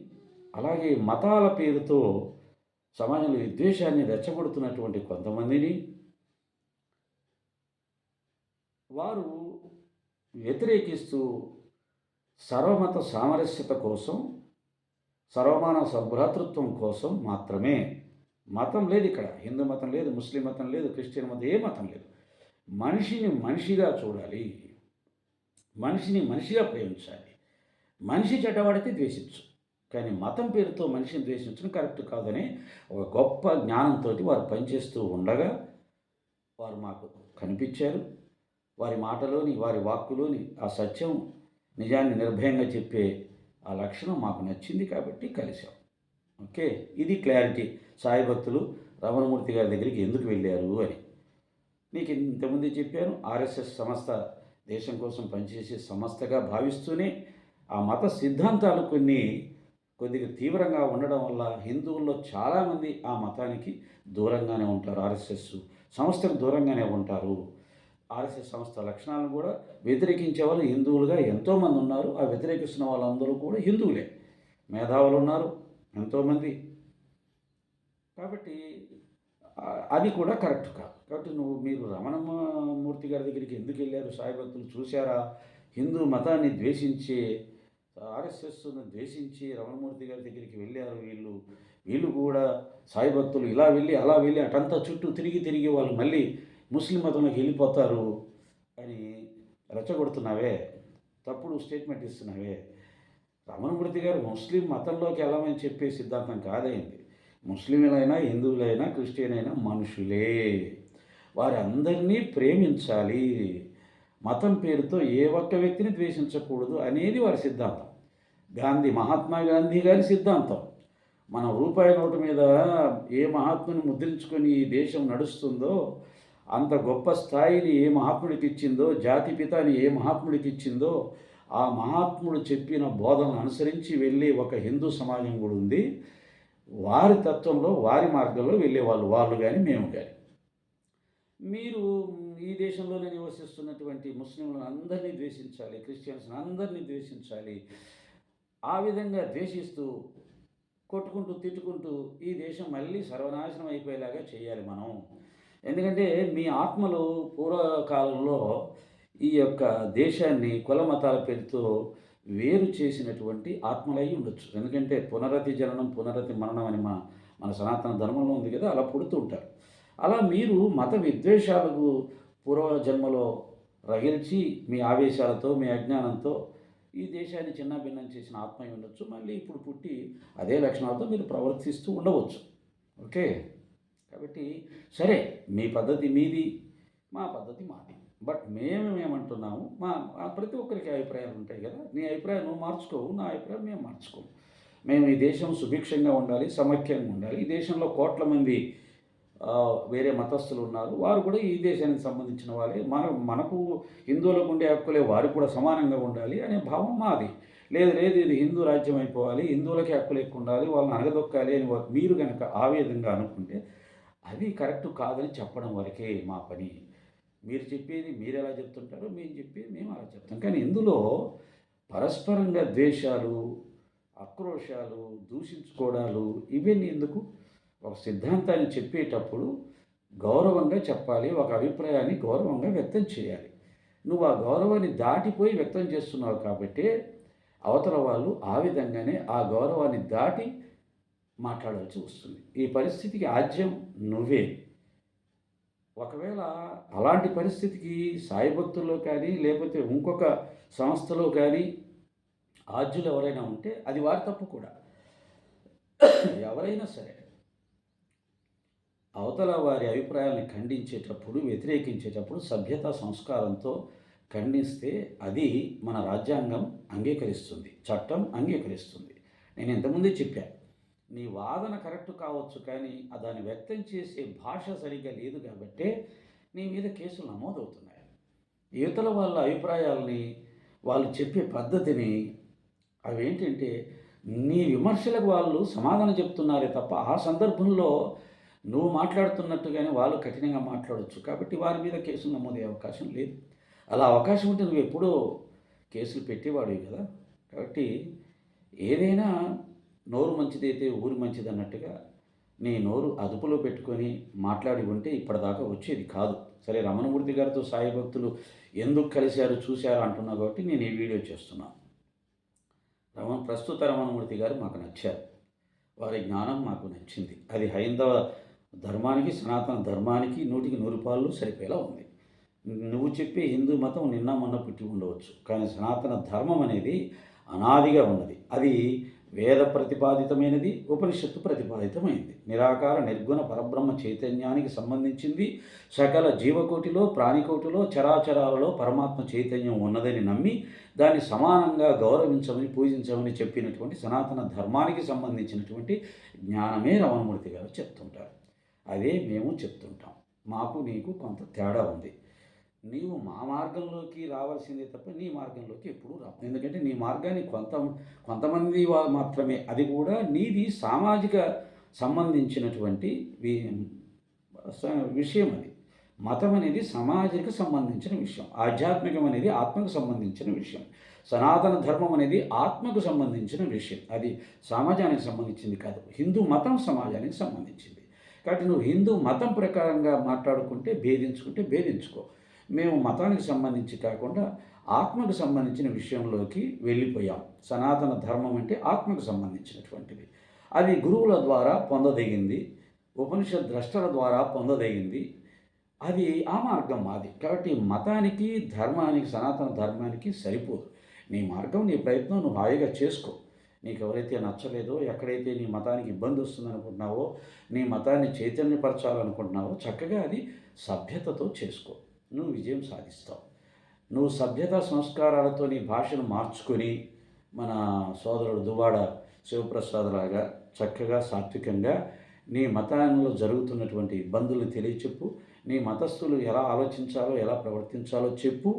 అలాగే మతాల పేరుతో సమాజంలో విద్వేషాన్ని రెచ్చగొడుతున్నటువంటి కొంతమందిని వారు వ్యతిరేకిస్తూ సర్వమత సామరస్యత కోసం, సర్వమానవ సద్భ్రాతృత్వం కోసం మాత్రమే, మతం లేదు ఇక్కడ, హిందూ మతం లేదు, ముస్లిం మతం లేదు, క్రిస్టియన్ మతం, ఏ మతం లేదు. మనిషిని మనిషిగా చూడాలి, మనిషిని మనిషిగా ప్రేమించాలి. మనిషి చెడ్డవాడితే ద్వేషించు, కానీ మతం పేరుతో మనిషిని ద్వేషించడం కరెక్ట్ కాదని ఒక గొప్ప జ్ఞానంతో వారు పనిచేస్తూ ఉండగా వారు మాకు కనిపించారు. వారి మాటలోని, వారి వాక్కులోని ఆ సత్యం, నిజాన్ని నిర్భయంగా చెప్పే ఆ లక్షణం మాకు నచ్చింది కాబట్టి కలిసాం. ఓకే, ఇది క్లారిటీ. సాయి భక్తులు రమణమూర్తి గారి దగ్గరికి ఎందుకు వెళ్ళారు అని నీకు ఇంతకుముందే చెప్పాను. ఆర్ఎస్ఎస్ సంస్థ దేశం కోసం పనిచేసే సంస్థగా భావిస్తూనే ఆ మత సిద్ధాంతాలు కొద్దిగా తీవ్రంగా ఉండడం వల్ల హిందువుల్లో చాలామంది ఆ మతానికి దూరంగానే ఉంటారు, ఆర్ఎస్ఎస్ సంస్థకు దూరంగానే ఉంటారు. ఆర్ఎస్ఎస్ సంస్థ లక్షణాలను కూడా వ్యతిరేకించే వాళ్ళు హిందువులుగా ఎంతోమంది ఉన్నారు. ఆ వ్యతిరేకిస్తున్న వాళ్ళందరూ కూడా హిందువులే. మేధావులు ఉన్నారు, ఎంతోమంది. కాబట్టి అది కూడా కరెక్ట్ కాదు. కాబట్టి మీరు రమణమూర్తి గారి దగ్గరికి ఎందుకు వెళ్ళారు? సాయి భక్తులు చూసారా? హిందూ మతాన్ని ద్వేషించే, ఆర్ఎస్ఎస్ను ద్వేషించి రమణమూర్తి గారి దగ్గరికి వెళ్ళారు వీళ్ళు. వీళ్ళు కూడా సాయి భక్తులు ఇలా వెళ్ళి అలా వెళ్ళి అటంతా చుట్టూ తిరిగి తిరిగి వాళ్ళు మళ్ళీ ముస్లిం మతంలోకి వెళ్ళిపోతారు అని రెచ్చగొడుతున్నావే, తప్పుడు స్టేట్మెంట్ ఇస్తున్నావే. రమణమూర్తి గారు ముస్లిం మతంలోకి వెళ్ళమని చెప్పే సిద్ధాంతం కాదైంది. ముస్లింలైనా, హిందువులైనా, క్రిస్టియన్ అయినా మనుషులే. వారి అందరినీ ప్రేమించాలి. మతం పేరుతో ఏ ఒక్క వ్యక్తిని ద్వేషించకూడదు అనేది వారి సిద్ధాంతం. మహాత్మా గాంధీ గారి సిద్ధాంతం. మన రూపాయి నోటు మీద ఏ మహాత్ముని ముద్రించుకొని ఈ దేశం నడుస్తుందో, అంత గొప్ప స్థాయిని ఏ మహాత్ముడికి ఇచ్చిందో, జాతిపిత అని ఏ మహాత్ముడికి ఇచ్చిందో, ఆ మహాత్ముడు చెప్పిన బోధనను అనుసరించి వెళ్ళే ఒక హిందూ సమాజం కూడా ఉంది. వారి తత్వంలో, వారి మార్గంలో వెళ్ళేవాళ్ళు, వాళ్ళు కానీ మేము కానీ. మీరు ఈ దేశంలోనే నివసిస్తున్నటువంటి ముస్లింలను అందరినీ ద్వేషించాలి, క్రిస్టియన్స్ని అందరినీ ద్వేషించాలి. ఆ విధంగా ద్వేషిస్తూ, కొట్టుకుంటూ, తిట్టుకుంటూ ఈ దేశం మళ్ళీ సర్వనాశనం అయిపోయేలాగా చేయాలి మనం. ఎందుకంటే మీ ఆత్మలు పూర్వకాలంలో ఈ యొక్క దేశాన్ని కుల మతాల పేరుతో వేరు చేసినటువంటి ఆత్మలై ఉండొచ్చు. ఎందుకంటే పునరతి జననం, పునరతి మరణం అని మన సనాతన ధర్మంలో ఉంది కదా, అలా పుడుతూ ఉంటారు. అలా మీరు మత విద్వేషాలకు పూర్వజన్మలో రగిల్చి మీ ఆవేశాలతో, మీ అజ్ఞానంతో ఈ దేశాన్ని చిన్నాభిన్నం చేసిన ఆత్మ ఉండొచ్చు. మళ్ళీ ఇప్పుడు పుట్టి అదే లక్షణాలతో మీరు ప్రవర్తిస్తూ ఉండవచ్చు. ఓకే. కాబట్టి సరే, మీ పద్ధతి మీది, మా పద్ధతి మాది. బట్ ఏమంటున్నాము, ప్రతి ఒక్కరికి అభిప్రాయాలు ఉంటాయి కదా. నీ అభిప్రాయం నువ్వు మార్చుకోవు, నా అభిప్రాయం మేము మార్చుకోము. మేము ఈ దేశం సుభిక్షంగా ఉండాలి, సమైక్యంగా ఉండాలి. ఈ దేశంలో కోట్ల మంది వేరే మతస్థులు ఉన్నారు. వారు కూడా ఈ దేశానికి సంబంధించిన వాళ్ళే. మనకు హిందువులకు ఉండే హక్కులే వారికి కూడా సమానంగా ఉండాలి అనే భావం మాది. లేదు ఇది హిందూ రాజ్యం అయిపోవాలి, హిందువులకి హక్కులు ఎక్కువ ఉండాలి, వాళ్ళని అణగదొక్కాలి అని మీరు కనుక ఆ విధంగా అనుకుంటే అది కరెక్ట్ కాదని చెప్పడం వరకే మా పని. మీరు చెప్పేది మీరు ఎలా చెప్తుంటారో మేము చెప్పేది మేము అలా చెప్తాం. కానీ ఇందులో పరస్పరంగా ద్వేషాలు, ఆక్రోశాలు, దూషించుకోవడాలు ఇవన్నీ ఎందుకు? ఒక సిద్ధాంతాన్ని చెప్పేటప్పుడు గౌరవంగా చెప్పాలి, ఒక అభిప్రాయాన్ని గౌరవంగా వ్యక్తం చేయాలి. నువ్వు ఆ గౌరవాన్ని దాటిపోయి వ్యక్తం చేస్తున్నావు కాబట్టి అవతల వాళ్ళు ఆ విధంగానే ఆ గౌరవాన్ని దాటి మాట్లాడాల్సి వస్తుంది. ఈ పరిస్థితికి ఆద్యం నువ్వే. ఒకవేళ అలాంటి పరిస్థితికి సాయి భక్తుల్లో కానీ లేకపోతే ఇంకొక సంస్థలో కానీ ఆద్యులు ఎవరైనా ఉంటే అది వారి తప్పు కూడా. ఎవరైనా సరే అవతల వారి అభిప్రాయాలను ఖండించేటప్పుడు, వ్యతిరేకించేటప్పుడు సభ్యత సంస్కారంతో ఖండిస్తే అది మన రాజ్యాంగం అంగీకరిస్తుంది, చట్టం అంగీకరిస్తుంది. నేను ఇంతకుముందే చెప్పాను, నీ వాదన కరెక్ట్ కావచ్చు కానీ దాన్ని వ్యక్తం చేసే భాష సరిగ్గా లేదు కాబట్టే నీ మీద కేసులు నమోదవుతున్నాయి. యువతల వాళ్ళ అభిప్రాయాలని, వాళ్ళు చెప్పే పద్ధతిని, అవేంటంటే నీ విమర్శలకు వాళ్ళు సమాధానం చెప్తున్నారే తప్ప ఆ సందర్భంలో నువ్వు మాట్లాడుతున్నట్టుగానే వాళ్ళు కఠినంగా మాట్లాడవచ్చు. కాబట్టి వారి మీద కేసులు నమోదయ్యే అవకాశం లేదు. అలా అవకాశం ఉంటే నువ్వు ఎప్పుడో కేసులు పెట్టేవాడివి కదా. కాబట్టి ఏదైనా నోరు మంచిదైతే ఊరు మంచిది అన్నట్టుగా నీ నోరు అదుపులో పెట్టుకొని మాట్లాడి ఉంటే ఇప్పటిదాకా వచ్చేది కాదు. సరే, రమణమూర్తి గారితో సాయి భక్తులు ఎందుకు కలిశారు, చూశారు అంటున్నావు కాబట్టి నేను ఈ వీడియో చేస్తున్నాను. ప్రస్తుత రమణమూర్తి గారు మాకు నచ్చారు, వారి జ్ఞానం మాకు నచ్చింది. అది హైందవ ధర్మానికి, సనాతన ధర్మానికి 100% సరిపోయేలా ఉంది. నువ్వు చెప్పే హిందూ మతం నిన్న మొన్న పుట్టి ఉండవచ్చు, కానీ సనాతన ధర్మం అనేది అనాదిగా ఉన్నది. అది వేద ప్రతిపాదితమైనది, ఉపనిషత్తు ప్రతిపాదితమైనది. నిరాకార నిర్గుణ పరబ్రహ్మ చైతన్యానికి సంబంధించింది. సకల జీవకోటిలో, ప్రాణికోటిలో, చరాచరాలలో పరమాత్మ చైతన్యం ఉన్నదని నమ్మి దాన్ని సమానంగా గౌరవించమని, పూజించమని చెప్పినటువంటి సనాతన ధర్మానికి సంబంధించినటువంటి జ్ఞానమే రమణమూర్తి గారు చెప్తుంటారు. అదే మేము చెప్తుంటాం. మాకు నీకు కొంత తేడా ఉంది. నీవు మా మార్గంలోకి రావాల్సిందే తప్ప నీ మార్గంలోకి ఎప్పుడూ రావు. ఎందుకంటే నీ మార్గాన్ని కొంతమంది మాత్రమే, అది కూడా నీది సామాజిక సంబంధించినటువంటి విషయం. అది మతం అనేది సమాజానికి సంబంధించిన విషయం, ఆధ్యాత్మికం అనేది ఆత్మకు సంబంధించిన విషయం, సనాతన ధర్మం అనేది ఆత్మకు సంబంధించిన విషయం, అది సమాజానికి సంబంధించింది కాదు. హిందూ మతం సమాజానికి సంబంధించింది. కాబట్టి నువ్వు హిందూ మతం ప్రకారంగా మాట్లాడుకుంటే భేదించుకో. మేము మతానికి సంబంధించి కాకుండా ఆత్మకు సంబంధించిన విషయంలోకి వెళ్ళిపోయాం. సనాతన ధర్మం అంటే ఆత్మకు సంబంధించినటువంటిది. అది గురువుల ద్వారా పొందదగింది, ఉపనిషత్ ద్రష్టల ద్వారా పొందదగింది. అది ఆ మార్గం మాది. కాబట్టి మతానికి, ధర్మానికి, సనాతన ధర్మానికి సరిపోదు. నీ మార్గం, నీ ప్రయత్నం నువ్వు హాయిగా చేసుకో. నీకు ఎవరైతే నచ్చలేదో, ఎక్కడైతే నీ మతానికి ఇబ్బంది వస్తుందనుకుంటున్నావో, నీ మతాన్ని చైతన్యపరచాలనుకుంటున్నావో చక్కగా అది సభ్యతతో చేసుకో. నువ్వు విజయం సాధిస్తావు. నువ్వు సభ్యత సంస్కారాలతో నీ భాషను మార్చుకొని మన సోదరుడు దువ్వాడ శివప్రసాద్ లాగా చక్కగా సాత్వికంగా నీ మతంలో జరుగుతున్నటువంటి ఇబ్బందులను తెలియచెప్పు. నీ మతస్థులు ఎలా ఆలోచించాలో, ఎలా ప్రవర్తించాలో చెప్పు.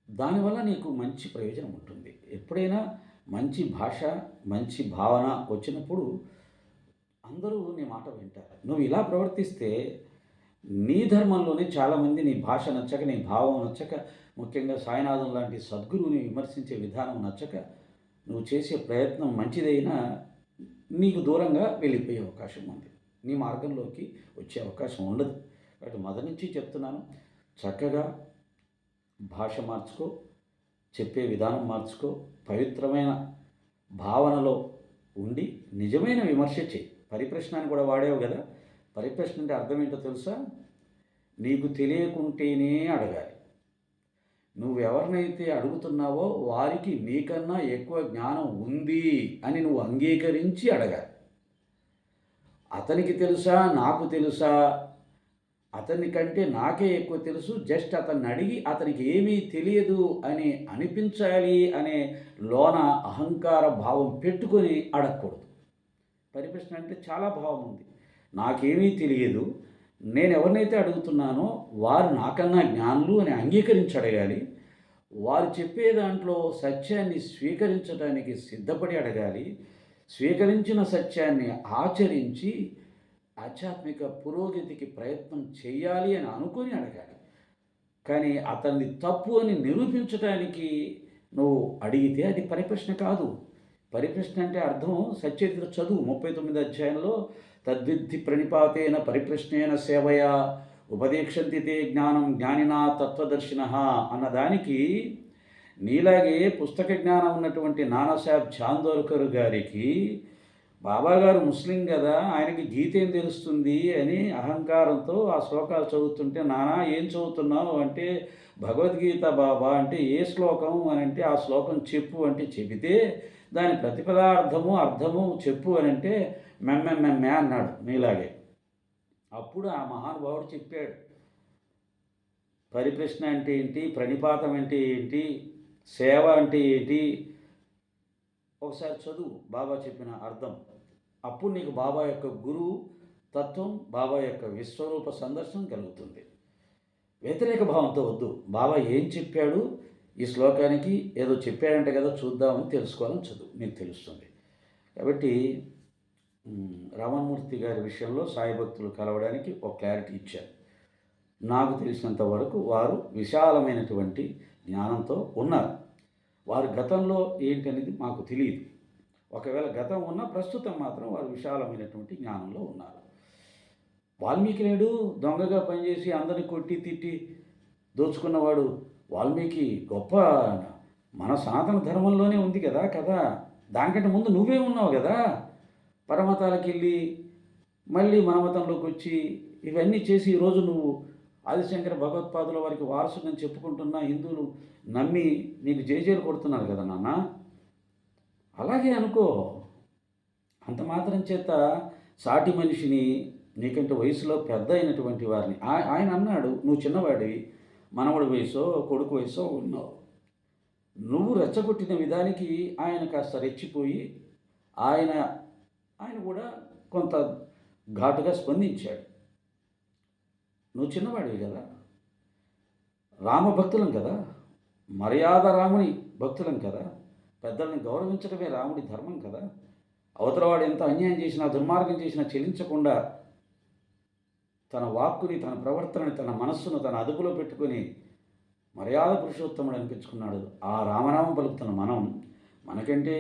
దానివల్ల నీకు మంచి ప్రయోజనం ఉంటుంది. ఎప్పుడైనా మంచి భాష, మంచి భావన వచ్చినప్పుడు అందరూ నీ మాట వింటారు. నువ్వు ఇలా ప్రవర్తిస్తే నీ ధర్మంలోనే చాలామంది నీ భాష నచ్చక, నీ భావం నచ్చక, ముఖ్యంగా సాయినాథం లాంటి సద్గురువుని విమర్శించే విధానం నచ్చక నువ్వు చేసే ప్రయత్నం మంచిదైనా నీకు దూరంగా వెళ్ళిపోయే అవకాశం ఉంది. నీ మార్గంలోకి వచ్చే అవకాశం ఉండదు. కాబట్టి మొదటి నుంచి చెప్తున్నాను, చక్కగా భాష మార్చుకో, చెప్పే విధానం మార్చుకో, పవిత్రమైన భావనలో ఉండి నిజమైన విమర్శ చేయి. పరిప్రశ్న కూడా వాడేవు కదా. పరిప్రశ్న అంటే అర్థం ఏంటో తెలుసా? నీకు తెలియకుంటేనే అడగాలి. నువ్వెవరినైతే అడుగుతున్నావో వారికి నీకన్నా ఎక్కువ జ్ఞానం ఉంది అని నువ్వు అంగీకరించి అడగాలి. అతనికి తెలుసా, నాకు తెలుసా, అతని కంటే నాకే ఎక్కువ తెలుసు, జస్ట్ అతన్ని అడిగి అతనికి ఏమీ తెలియదు అని అనిపించాలి అనే లోన అహంకార భావం పెట్టుకొని అడగకూడదు. పరిప్రశ్న అంటే చాలా భావం ఉంది. నాకేమీ తెలియదు, నేను ఎవరినైతే అడుగుతున్నానో వారు నాకన్నా జ్ఞానులు అని అంగీకరించి అడగాలి. వారు చెప్పే దాంట్లో సత్యాన్ని స్వీకరించడానికి సిద్ధపడి అడగాలి. స్వీకరించిన సత్యాన్ని ఆచరించి ఆధ్యాత్మిక పురోగతికి ప్రయత్నం చేయాలి అని అనుకొని అడగాలి. కానీ అతన్ని తప్పు అని నిరూపించడానికి నువ్వు అడిగితే అది పరిప్రశ్న కాదు. పరిప్రశ్న అంటే అర్థం సత్యచరిత్ర చదువు 39 అధ్యాయంలో తద్విద్ధి ప్రణిపాతేన పరిప్రశ్నేన సేవయా ఉపదేక్షంతి తే జ్ఞానం జ్ఞానినా తత్వదర్శిన అన్నదానికి నీలాగే పుస్తక జ్ఞానం ఉన్నటువంటి నానాసాహెబ్ చాందోర్కర్ గారికి బాబాగారు ముస్లిం కదా, ఆయనకి గీత ఏం తెలుస్తుంది అని అహంకారంతో ఆ శ్లోకాలు చదువుతుంటే, నానా ఏం చదువుతున్నావు అంటే భగవద్గీత బాబా అంటే ఏ శ్లోకం అని అంటే ఆ శ్లోకం చెప్పు అంటే చెబితే దాని ప్రతిపదార్థము అర్థము చెప్పు అని అంటే మెమ్మెమ్మెమ్మే అన్నాడు నీలాగే. అప్పుడు ఆ మహానుభావుడు చెప్పాడు పరిప్రశ్న అంటే ఏంటి, ప్రణిపాతం అంటే ఏంటి, సేవ అంటే ఏంటి, ఒకసారి చదువు బాబా చెప్పిన అర్థం. అప్పుడు నీకు బాబా యొక్క గురువు తత్వం, బాబా యొక్క విశ్వరూప సందర్శనం కలుగుతుంది. వ్యతిరేక భావంతో వద్దు. బాబా ఏం చెప్పాడు ఈ శ్లోకానికి, ఏదో చెప్పాడంటే కదా చూద్దామని తెలుసుకోవాలని చదువు, నీకు తెలుస్తుంది. కాబట్టి రమణమూర్తి గారి విషయంలో సాయి భక్తులు కలవడానికి ఒక క్లారిటీ ఇచ్చారు. నాకు తెలిసినంత వరకు వారు విశాలమైనటువంటి జ్ఞానంతో ఉన్నారు. వారి గతంలో ఏంటనేది మాకు తెలియదు. ఒకవేళ గతం ఉన్నా ప్రస్తుతం మాత్రం వారు విశాలమైనటువంటి జ్ఞానంలో ఉన్నారు. వాల్మీకి లేడు, దొంగగా పనిచేసి అందరిని కొట్టి తిట్టి దోచుకున్నవాడు వాల్మీకి గొప్ప మన సనాతన ధర్మంలోనే ఉంది కదా. దానికంటే ముందు నువ్వే ఉన్నావు కదా. పరమతాలకు వెళ్ళి మళ్ళీ మన మతంలోకి వచ్చి ఇవన్నీ చేసి ఈరోజు నువ్వు ఆదిశంకర భగవత్పాదుల వారికి వారసుని చెప్పుకుంటున్న హిందువులు నమ్మి నీకు జేజేలు కొడుతున్నారు కదా నాన్న. అలాగే అనుకో. అంత మాత్రం చేత సాటి మనిషిని, నీకంటే వయసులో పెద్ద అయినటువంటి వారిని ఆయన అన్నాడు, నువ్వు చిన్నవాడివి, మనవడి వయసో కొడుకు వయసో ఉన్నావు. నువ్వు రెచ్చగొట్టిన విధానికి ఆయన కాస్త రెచ్చిపోయి ఆయన కూడా కొంత ఘాటుగా స్పందించాడు. నువ్వు చిన్నవాడివి కదా, రామభక్తులం కదా, మర్యాద రాముని భక్తులం కదా, పెద్దల్ని గౌరవించడమే రాముడి ధర్మం కదా. అవతలవాడు ఎంత అన్యాయం చేసినా దుర్మార్గం చేసినా చెల్లించకుండా తన వాక్కుని, తన ప్రవర్తనని, తన మనస్సును తన అదుపులో పెట్టుకొని మర్యాద పురుషోత్తముడు అనిపించుకున్నాడు. ఆ రామనామం పలుకుతున్న మనం, మనకంటే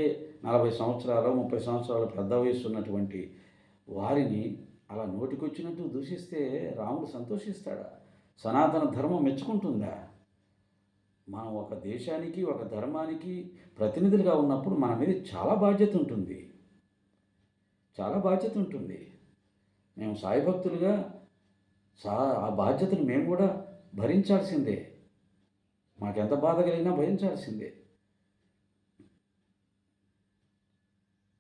40 సంవత్సరాలు 30 సంవత్సరాలు పెద్ద వయస్సు ఉన్నటువంటి వారిని అలా నోటికొచ్చినట్టు దూషిస్తే రాముడు సంతోషిస్తాడా? సనాతన ధర్మం మెచ్చుకుంటుందా? మనం ఒక దేశానికి, ఒక ధర్మానికి ప్రతినిధులుగా ఉన్నప్పుడు మన మీద చాలా బాధ్యత ఉంటుంది. చాలా బాధ్యత ఉంటుంది. మేము సాయి భక్తులుగా ఆ బాధ్యతను మేము కూడా భరించాల్సిందే. మాకెంత బాధ కలిగినా భరించాల్సిందే.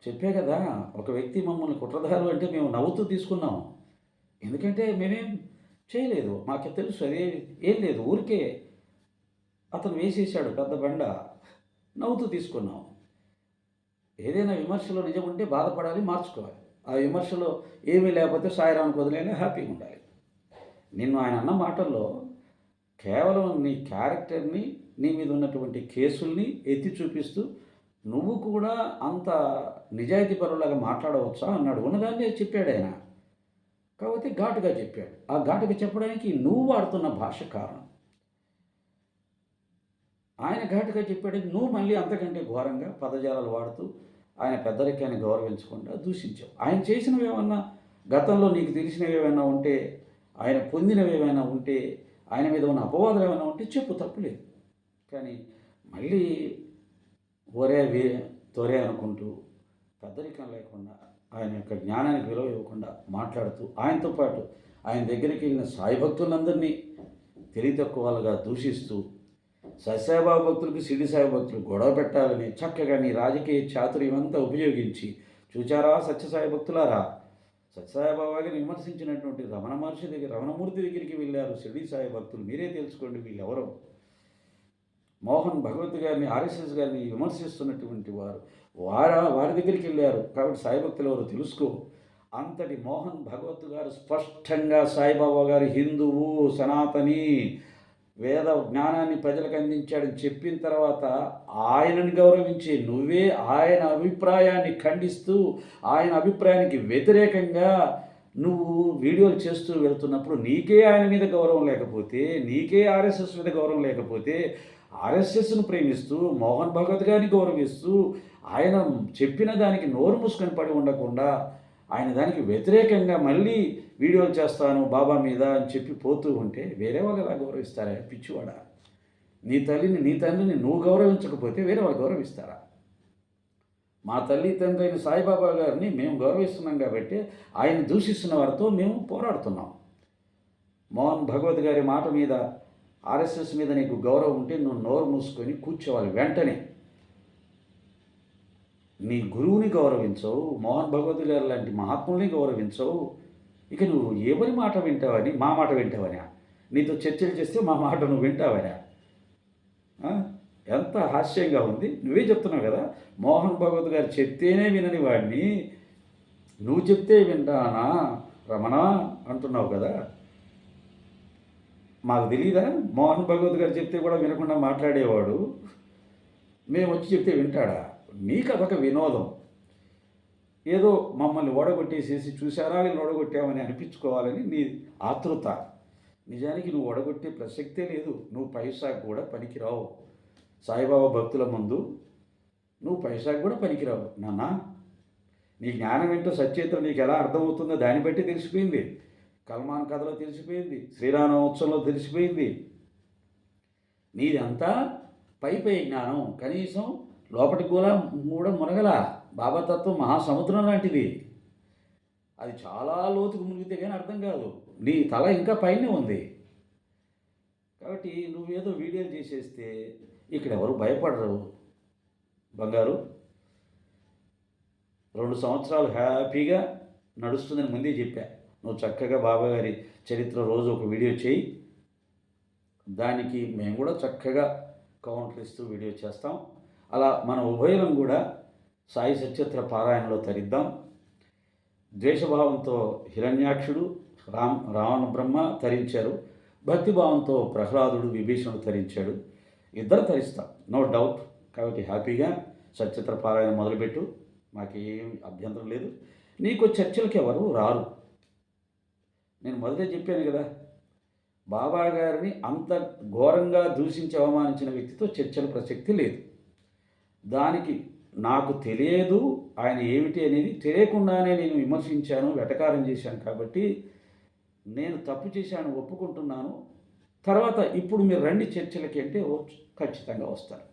చెప్పే కదా, ఒక వ్యక్తి మమ్మల్ని కుట్రదారు అంటే మేము నవ్వుతూ తీసుకున్నాం. ఎందుకంటే మేమేం చేయలేదు, మాకు తెలుసు అదే ఏం లేదు, ఊరికే అతను వేసేసాడు పెద్ద బండ, నవ్వుతూ తీసుకున్నాం. ఏదైనా విమర్శలో నిజం ఉంటే బాధపడాలి, మార్చుకోవాలి. ఆ విమర్శలో ఏమీ లేకపోతే సాయిరానికి వదిలేనా హ్యాపీగా ఉండాలి. నిన్ను ఆయన అన్న మాటల్లో కేవలం నీ క్యారెక్టర్ని, నీ మీద ఉన్నటువంటి కేసుల్ని ఎత్తి చూపిస్తూ నువ్వు కూడా అంత నిజాయితీపరులాగా మాట్లాడవచ్చా అన్నాడు. ఉన్నదాన్నే చెప్పాడు ఆయన. కాబట్టి ఘాటుగా చెప్పాడు. ఆ ఘాటుగా చెప్పడానికి నువ్వు వాడుతున్న భాష కారణం. ఆయన ఘాటుగా చెప్పాడు, నువ్వు మళ్ళీ అంతకంటే ఘోరంగా పదజాలాలు వాడుతూ ఆయన పెద్దరికాన్ని గౌరవించకుండా దూషించావు. ఆయన చేసినవి ఏమన్నా, గతంలో నీకు తెలిసినవి ఏమైనా ఉంటే, ఆయన పొందినవి ఏమైనా ఉంటే, ఆయన మీద ఉన్న అపవాదాలు ఏమైనా ఉంటే చెప్పు, తప్పులేదు. కానీ మళ్ళీ తొరే అనుకుంటూ పెద్దరికం లేకుండా, ఆయన యొక్క జ్ఞానానికి విలువ ఇవ్వకుండా మాట్లాడుతూ, ఆయనతో పాటు ఆయన దగ్గరికి వెళ్ళిన సాయి భక్తులందరినీ తెలివితక్కువలుగా దూషిస్తూ, సత్యసాయిబాబా భక్తులకు షిరిడి సాయి భక్తులు గొడవ పెట్టాలని చక్కగా నీ రాజకీయ చాతుర్యమంతా ఉపయోగించి, చూచారా సత్యసాయి భక్తులారా, సత్యసాయిబాబాని విమర్శించినటువంటి రమణమూర్తి దగ్గరికి వెళ్ళారు షిరిడి సాయి భక్తులు. మీరే తెలుసుకోండి వీళ్ళెవరో. మోహన్ భగవత్ గారిని, ఆర్ఎస్ఎస్ గారిని విమర్శిస్తున్నటువంటి వారి దగ్గరికి వెళ్ళారు. కాబట్టి సాయి భక్తులు ఎవరు తెలుసుకో. అంతటి మోహన్ భగవత్ గారు స్పష్టంగా సాయిబాబా గారు హిందువు, సనాతని, వేద జ్ఞానాన్ని ప్రజలకు అందించాడని చెప్పిన తర్వాత ఆయనని గౌరవించి నువ్వే ఆయన అభిప్రాయాన్ని ఖండిస్తూ, ఆయన అభిప్రాయానికి వ్యతిరేకంగా నువ్వు వీడియోలు చేస్తూ వెళ్తున్నప్పుడు నీకే ఆయన మీద గౌరవం లేకపోతే, నీకే ఆర్ఎస్ఎస్ మీద గౌరవం లేకపోతే, ఆర్ఎస్ఎస్ను ప్రేమిస్తూ మోహన్ భగవత్ గారిని గౌరవిస్తూ ఆయన చెప్పిన దానికి నోరు మూసుకొని పడి ఉండకుండా ఆయన దానికి వ్యతిరేకంగా మళ్ళీ వీడియోలు చేస్తాను బాబా మీద అని చెప్పి పోతూ ఉంటే వేరే వాళ్ళు ఎలా గౌరవిస్తారా? పిచ్చివాడా, నీ తండ్రిని నువ్వు గౌరవించకపోతే వేరే వాళ్ళు గౌరవిస్తారా? మా తల్లి తండ్రి అయిన సాయిబాబా గారిని మేము గౌరవిస్తున్నాం కాబట్టి ఆయన దూషిస్తున్న వారితో మేము పోరాడుతున్నాం. మోహన్ భగవత్ గారి మాట మీద, ఆర్ఎస్ఎస్ మీద నీకు గౌరవం ఉంటే నువ్వు నోరు మూసుకొని కూర్చోవాలి. వెంటనే నీ గురువుని గౌరవించవు, మోహన్ భగవత్ గారు లాంటి మహాత్ముల్ని గౌరవించవు. ఇక నువ్వు ఎవరి మాట వింటావని, మా మాట వింటావనా? నీతో చర్చలు చేస్తే మా మాట నువ్వు వింటావనా? ఎంత హాస్యంగా ఉంది. నువ్వే చెప్తున్నావు కదా, మోహన్ భగవత్ గారు చెప్తేనే వినని వాడిని నువ్వు చెప్తే వింటానా రమణ అంటున్నావు కదా. మాకు తెలీదా? మోహన్ భగవత్ గారు చెప్తే కూడా వినకుండా మాట్లాడేవాడు మేము వచ్చి చెప్తే వింటాడా? నీకు అదొక వినోదం. ఏదో మమ్మల్ని ఓడగొట్టేసేసి చూసారా వీళ్ళు ఓడగొట్టామని అనిపించుకోవాలని నీ ఆతృత. నిజానికి నువ్వు ఓడగొట్టే ప్రసక్తే లేదు. నువ్వు పైసాకు కూడా పనికిరావు. సాయిబాబా భక్తుల ముందు నువ్వు పైసాకు కూడా పనికిరావు నాన్న. నీ జ్ఞానం ఏంటో సచేతం నీకు ఎలా అర్థమవుతుందో దాన్ని బట్టి తెలిసిపోయింది. కల్మాన్ కథలో తెలిసిపోయింది, శ్రీరామోత్సవంలో తెలిసిపోయింది. నీదంతా పై జ్ఞానం, కనీసం లోపటికి కూడా మునగల. బాబా తత్వం మహాసముద్రం లాంటిది. అది చాలా లోతుకు మునిగితే కానీ అర్థం కాదు. నీ తల ఇంకా పైనే ఉంది. కాబట్టి నువ్వేదో వీడియోలు చేసేస్తే ఇక్కడ ఎవరు భయపడరు బంగారు. 2 సంవత్సరాలు హ్యాపీగా నడుస్తుందని ముందే చెప్పా. నువ్వు చక్కగా బాబా గారి చరిత్ర రోజు ఒక వీడియో చేయి. దానికి మేము కూడా చక్కగా కౌంటర్ ఇస్తూ వీడియో చేస్తాం. అలా మన ఉభయలం కూడా సాయి సచరిత్ర పారాయణలో తరిద్దాం. ద్వేషభావంతో హిరణ్యాక్షుడు, రావణ బ్రహ్మ తరించారు. భక్తిభావంతో ప్రహ్లాదుడు, విభీషణుడు తరించాడు. ఇద్దరు తరిస్తాం, నో డౌట్. కాబట్టి హ్యాపీగా సచరిత్ర పారాయణ మొదలుపెట్టు. మాకేం అభ్యంతరం లేదు. నీకు చర్చలకి ఎవరు రారు. నేను మొదటే చెప్పాను కదా, బాబా గారిని అంత ఘోరంగా దూషించి అవమానించిన వ్యక్తితో చర్చల ప్రసక్తి లేదు. దానికి నాకు తెలియదు ఆయన ఏమిటి అనేది, తెలియకుండానే నేను విమర్శించాను, వెటకారం చేశాను కాబట్టి నేను తప్పు చేశాను, ఒప్పుకుంటున్నాను. తర్వాత ఇప్పుడు మీరు రండి చర్చలకి అంటే ఖచ్చితంగా వస్తారు.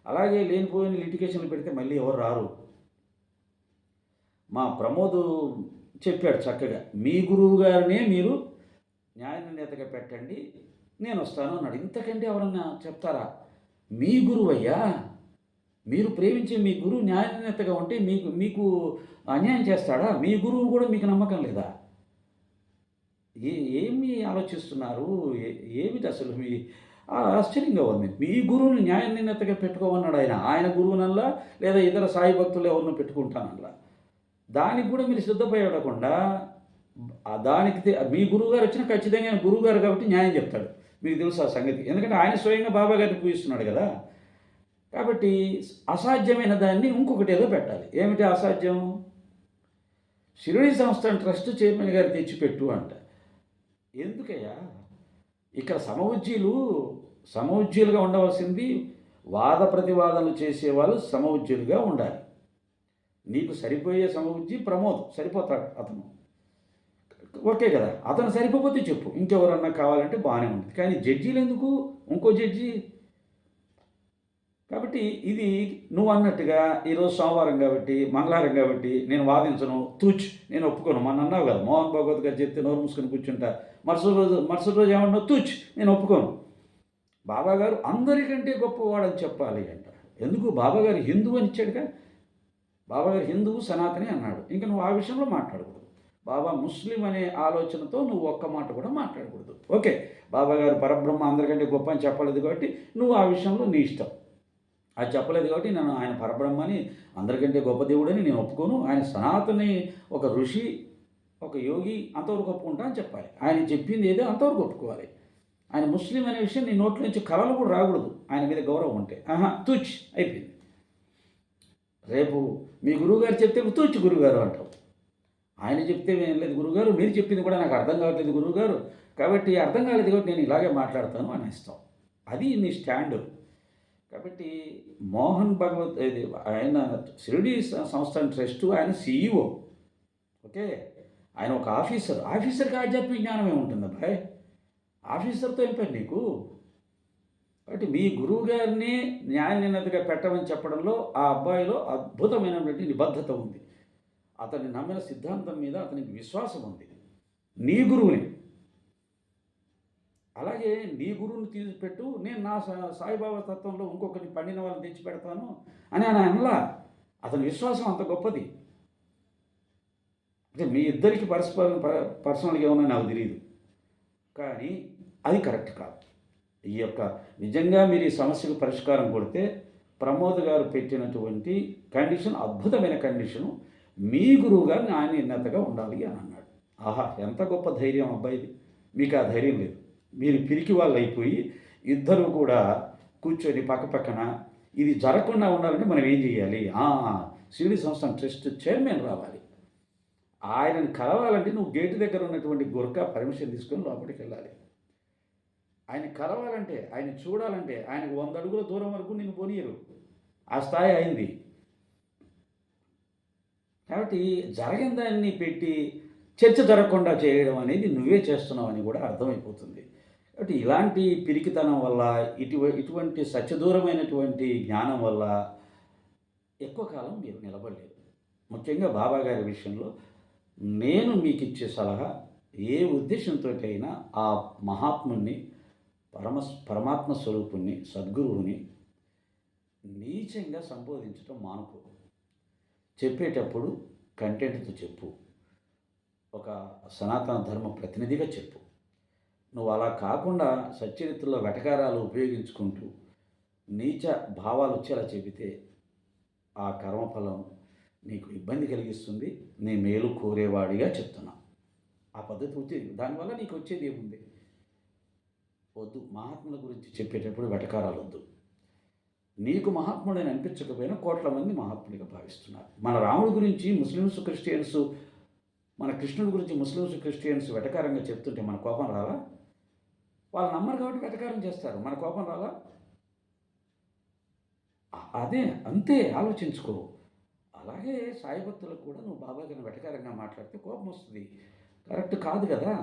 అలాగే లేనిపోయిన లిటిగేషన్లు పెడితే మళ్ళీ ఎవరు రారు. మా ప్రమోద్ చెప్పాడు చక్కగా, మీ గురువు గారినే మీరు న్యాయ నిర్ణేతగా పెట్టండి, నేను వస్తాను అన్నాడు. ఇంతకంటే ఎవరన్నా చెప్తారా? మీ గురువు అయ్యా, మీరు ప్రేమించే మీ గురువు న్యాయ నిర్ణేతగా ఉంటే మీకు మీకు అన్యాయం చేస్తాడా? మీ గురువు కూడా మీకు నమ్మకం లేదా? ఏమి ఆలోచిస్తున్నారు? ఏమిటి అసలు మీ ఆశ్చర్యంగా ఉంది. మీ గురువుని న్యాయ నిర్ణేతగా పెట్టుకోమన్నాడు ఆయన. ఆయన గురువునల్లా లేదా ఇతర సాయి భక్తులు ఎవరినో పెట్టుకుంటానల్లా. దానికి కూడా మీరు సిద్ధపడకుండా దానికి మీ గురువుగారు వచ్చినా ఖచ్చితంగా ఆయన గురువుగారు కాబట్టి న్యాయం చెప్తాడు. మీకు తెలుసు ఆ సంగతి. ఎందుకంటే ఆయన స్వయంగా బాబా గారిని పూజిస్తున్నాడు కదా. కాబట్టి అసాధ్యమైన దాన్ని ఇంకొకటి ఏదో పెట్టాలి. ఏమిటి అసాధ్యం? షిరిడి సంస్థ ట్రస్ట్ చైర్మన్ గారు తెచ్చిపెట్టు అంట. ఎందుకయ్యా? ఇక్కడ సమఉజ్జీలుగా ఉండవలసింది వాద ప్రతివాదనలు చేసేవాళ్ళు సమఉజ్జీలుగా ఉండాలి. నీకు సరిపోయే సమఉజ్జి ప్రమోద్ సరిపోతాడు, అతను ఓకే కదా. అతను సరిపోతే చెప్పు, ఇంకెవరన్నా కావాలంటే బాగానే ఉంటుంది. కానీ జడ్జీలు ఎందుకు? ఇంకో జడ్జి. కాబట్టి ఇది నువ్వు అన్నట్టుగా ఈరోజు సోమవారం కాబట్టి, మంగళవారం కాబట్టి నేను వాదించను, నేను ఒప్పుకోను. మన అన్నావు కదా, మోహన్ భాగవత్ గారు చెప్తే నోరు మూసుకొని కూర్చుంటా, మరుసటి రోజు ఏమన్నా నేను ఒప్పుకోను. బాబా గారు అందరికంటే గొప్పవాడని చెప్పాలి అంట. ఎందుకు? బాబా గారు హిందువు అని ఇచ్చాడుగా. బాబా గారు హిందువు సనాతని అన్నాడు. ఇంకా నువ్వు ఆ విషయంలో మాట్లాడకూడదు. బాబా ముస్లిం అనే ఆలోచనతో నువ్వు ఒక్క మాట కూడా మాట్లాడకూడదు. ఓకే, బాబా గారు పరబ్రహ్మ అందరికంటే గొప్ప అని చెప్పలేదు కాబట్టి నువ్వు ఆ విషయంలో నీ ఇష్టం. అది చెప్పలేదు కాబట్టి నేను ఆయన పరబ్రహ్మని, అందరికంటే గొప్ప దేవుడని నేను ఒప్పుకోను. ఆయన సనాతని, ఒక ఋషి, ఒక యోగి, అంతవరకు ఒప్పుకుంటా అని చెప్పాలి. ఆయన చెప్పింది ఏదో అంతవరకు ఒప్పుకోవాలి. ఆయన ముస్లిం అనే విషయం నీ నోట్ల నుంచి కలలు కూడా రాకూడదు. ఆయన మీద గౌరవం ఉంటే అయిపోయింది. రేపు మీ గురువుగారు చెప్తే గురువుగారు అంటావు. ఆయన చెప్తే ఏం లేదు గురువుగారు, మీరు చెప్పింది కూడా నాకు అర్థం కావట్లేదు గురువుగారు, కాబట్టి అర్థం కాలేదు కాబట్టి నేను ఇలాగే మాట్లాడతాను అని ఇస్తాం. అది నీ స్టాండు. కాబట్టి మోహన్ భగవత్ ఆయన షిరిడి సంస్థ ట్రస్ట్, ఆయన CEO. ఓకే, ఆయన ఒక ఆఫీసర్కి ఆధ్యాత్మిక జ్ఞానం ఏముంటుంది అబ్బాయి? ఆఫీసర్తో ఏం పని నీకు? కాబట్టి మీ గురువు గారిని న్యాయ నిర్ణేతగా పెట్టమని చెప్పడంలో ఆ అబ్బాయిలో అద్భుతమైనటువంటి నిబద్ధత ఉంది. అతన్ని నమ్మిన సిద్ధాంతం మీద అతనికి విశ్వాసం ఉంది. నీ గురువుని, అలాగే నీ గురువుని తీసిపెట్టు, నేను నా సాయిబాబా తత్వంలో ఇంకొకరిని పండిన వాళ్ళని తెచ్చి పెడతాను అని ఆయన అనలా. అతని విశ్వాసం అంత గొప్పది. అంటే మీ ఇద్దరికి పర్సనల్గా ఏమన్నా నాకు తెలియదు, కానీ అది కరెక్ట్ కాదు. ఈ యొక్క నిజంగా మీరు ఈ సమస్యకు పరిష్కారం కొడితే ప్రమోద్ గారు పెట్టినటువంటి కండిషన్ అద్భుతమైన కండిషను. మీ గురువు గారిని ఆయన ఉన్నతగా ఉండాలి అని అన్నాడు. ఆహా, ఎంత గొప్ప ధైర్యం అబ్బాయిది. మీకు ఆ ధైర్యం లేదు. మీరు పిరికి వాళ్ళు అయిపోయి ఇద్దరు కూడా కూర్చొని పక్కపక్కన ఇది జరగకుండా ఉండాలంటే మనం ఏం చేయాలి? షిరిడి సంస్థ ట్రస్ట్ చైర్మన్ రావాలి. ఆయనను కలవాలంటే నువ్వు గేటు దగ్గర ఉన్నటువంటి గుర్కా పర్మిషన్ తీసుకొని లోపలికి వెళ్ళాలి. ఆయన కలవాలంటే, ఆయన చూడాలంటే ఆయనకు 100 అడుగుల దూరం వరకు నిన్ను పోనీయరు. ఆ స్థాయి అయింది. కాబట్టి జరిగిన దాన్ని పెట్టి చర్చ జరగకుండా చేయడం అనేది నువ్వే చేస్తున్నావని కూడా అర్థమైపోతుంది. కాబట్టి ఇలాంటి పిరికితనం వల్ల, ఇటువంటి సత్యదూరమైనటువంటి జ్ఞానం వల్ల ఎక్కువ కాలం మీరు నిలబడలేదు. ముఖ్యంగా బాబా గారి విషయంలో నేను మీకు ఇచ్చే సలహా, ఏ ఉద్దేశంతో అయినా ఆ మహాత్ముని, పరమాత్మ స్వరూపుణ్ణి, సద్గురువుని నీచంగా సంబోధించడం మానుకో. చెప్పేటప్పుడు కంటెంట్తో చెప్పు. ఒక సనాతన ధర్మ ప్రతినిధిగా చెప్పు. నువ్వు అలా కాకుండా సచ్చరిత్రలో వెటకారాలు ఉపయోగించుకుంటూ నీచ భావాలు వచ్చేలా చెబితే ఆ కర్మఫలం నీకు ఇబ్బంది కలిగిస్తుంది. నీ మేలు కోరేవాడిగా చెప్తున్నా. ఆ పద్ధతి వచ్చేది, దానివల్ల నీకు వచ్చేది ఏముంది? వద్దు. మహాత్ముల గురించి చెప్పేటప్పుడు వెటకారాలు వద్దు. నీకు మహాత్ముడని అనిపించకపోయినా కోట్ల మంది మహాత్ముడిగా భావిస్తున్నారు. మన రాముడి గురించి ముస్లిమ్స్, క్రిస్టియన్స్ మన కృష్ణుడి గురించి ముస్లిమ్స్ క్రిస్టియన్స్ వెటకారంగా చెప్తుంటే మన కోపం రాలా? వాళ్ళు నమ్మరు కాబట్టి వెటకారం చేస్తారు. మన కోపం రాలా? అదే అంతే ఆలోచించుకో. అలాగే సాయి భక్తులకు కూడా నువ్వు బాబా గారిని వెటకారంగా మాట్లాడితే కోపం వస్తుంది. కరెక్ట్ కాదు కదా!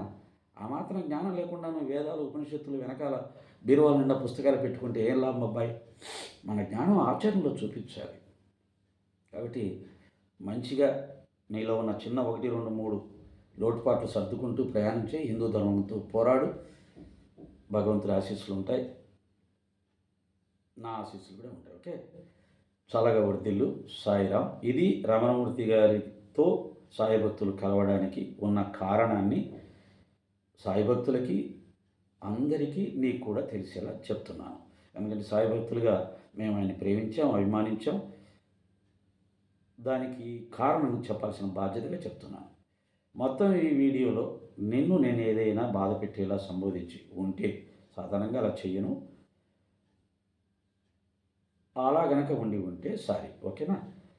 ఆ మాత్రం జ్ఞానం లేకుండా నువ్వు వేదాలు, ఉపనిషత్తులు వెనకాల బీరువాల నిండా పుస్తకాలు పెట్టుకుంటే ఏం లాభం అబ్బాయి? మన జ్ఞానం ఆచరణలో చూపించాలి. కాబట్టి మంచిగా నీలో ఉన్న చిన్న 1, 2, 3 లోటుపాట్లు సర్దుకుంటూ ప్రయాణం చేయి. హిందూ ధర్మంతో పోరాడు. భగవంతుడి ఆశీస్సులు ఉంటాయి. నా ఆశీస్సులు కూడా ఉంటాయి. ఓకే, చల్లగా వర్ధిల్లు. సాయిరాం. ఇది రమణమూర్తి గారితో సాయి భక్తులు కలవడానికి ఉన్న కారణాన్ని సాయి భక్తులకి అందరికీ నీకు కూడా తెలిసేలా చెప్తున్నాను. ఎందుకంటే సాయి భక్తులుగా మేము ఆయన ప్రేమించాం, అభిమానించాం. దానికి కారణం చెప్పాల్సిన బాధ్యతగా చెప్తున్నాను. మొత్తం ఈ వీడియోలో నేను ఏదైనా బాధ పెట్టేలా సంబోధించి ఉంటే సాధారణంగా అలా చెయ్యను. అలా గనక ఉండి ఉంటే సారీ. ఓకేనా?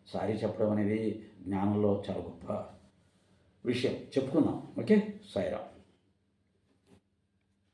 సారీ చెప్పడం అనేది జ్ఞానంలో చాలా గొప్ప విషయం. చెప్పుకుందాం. ఓకే, సాయిరాం.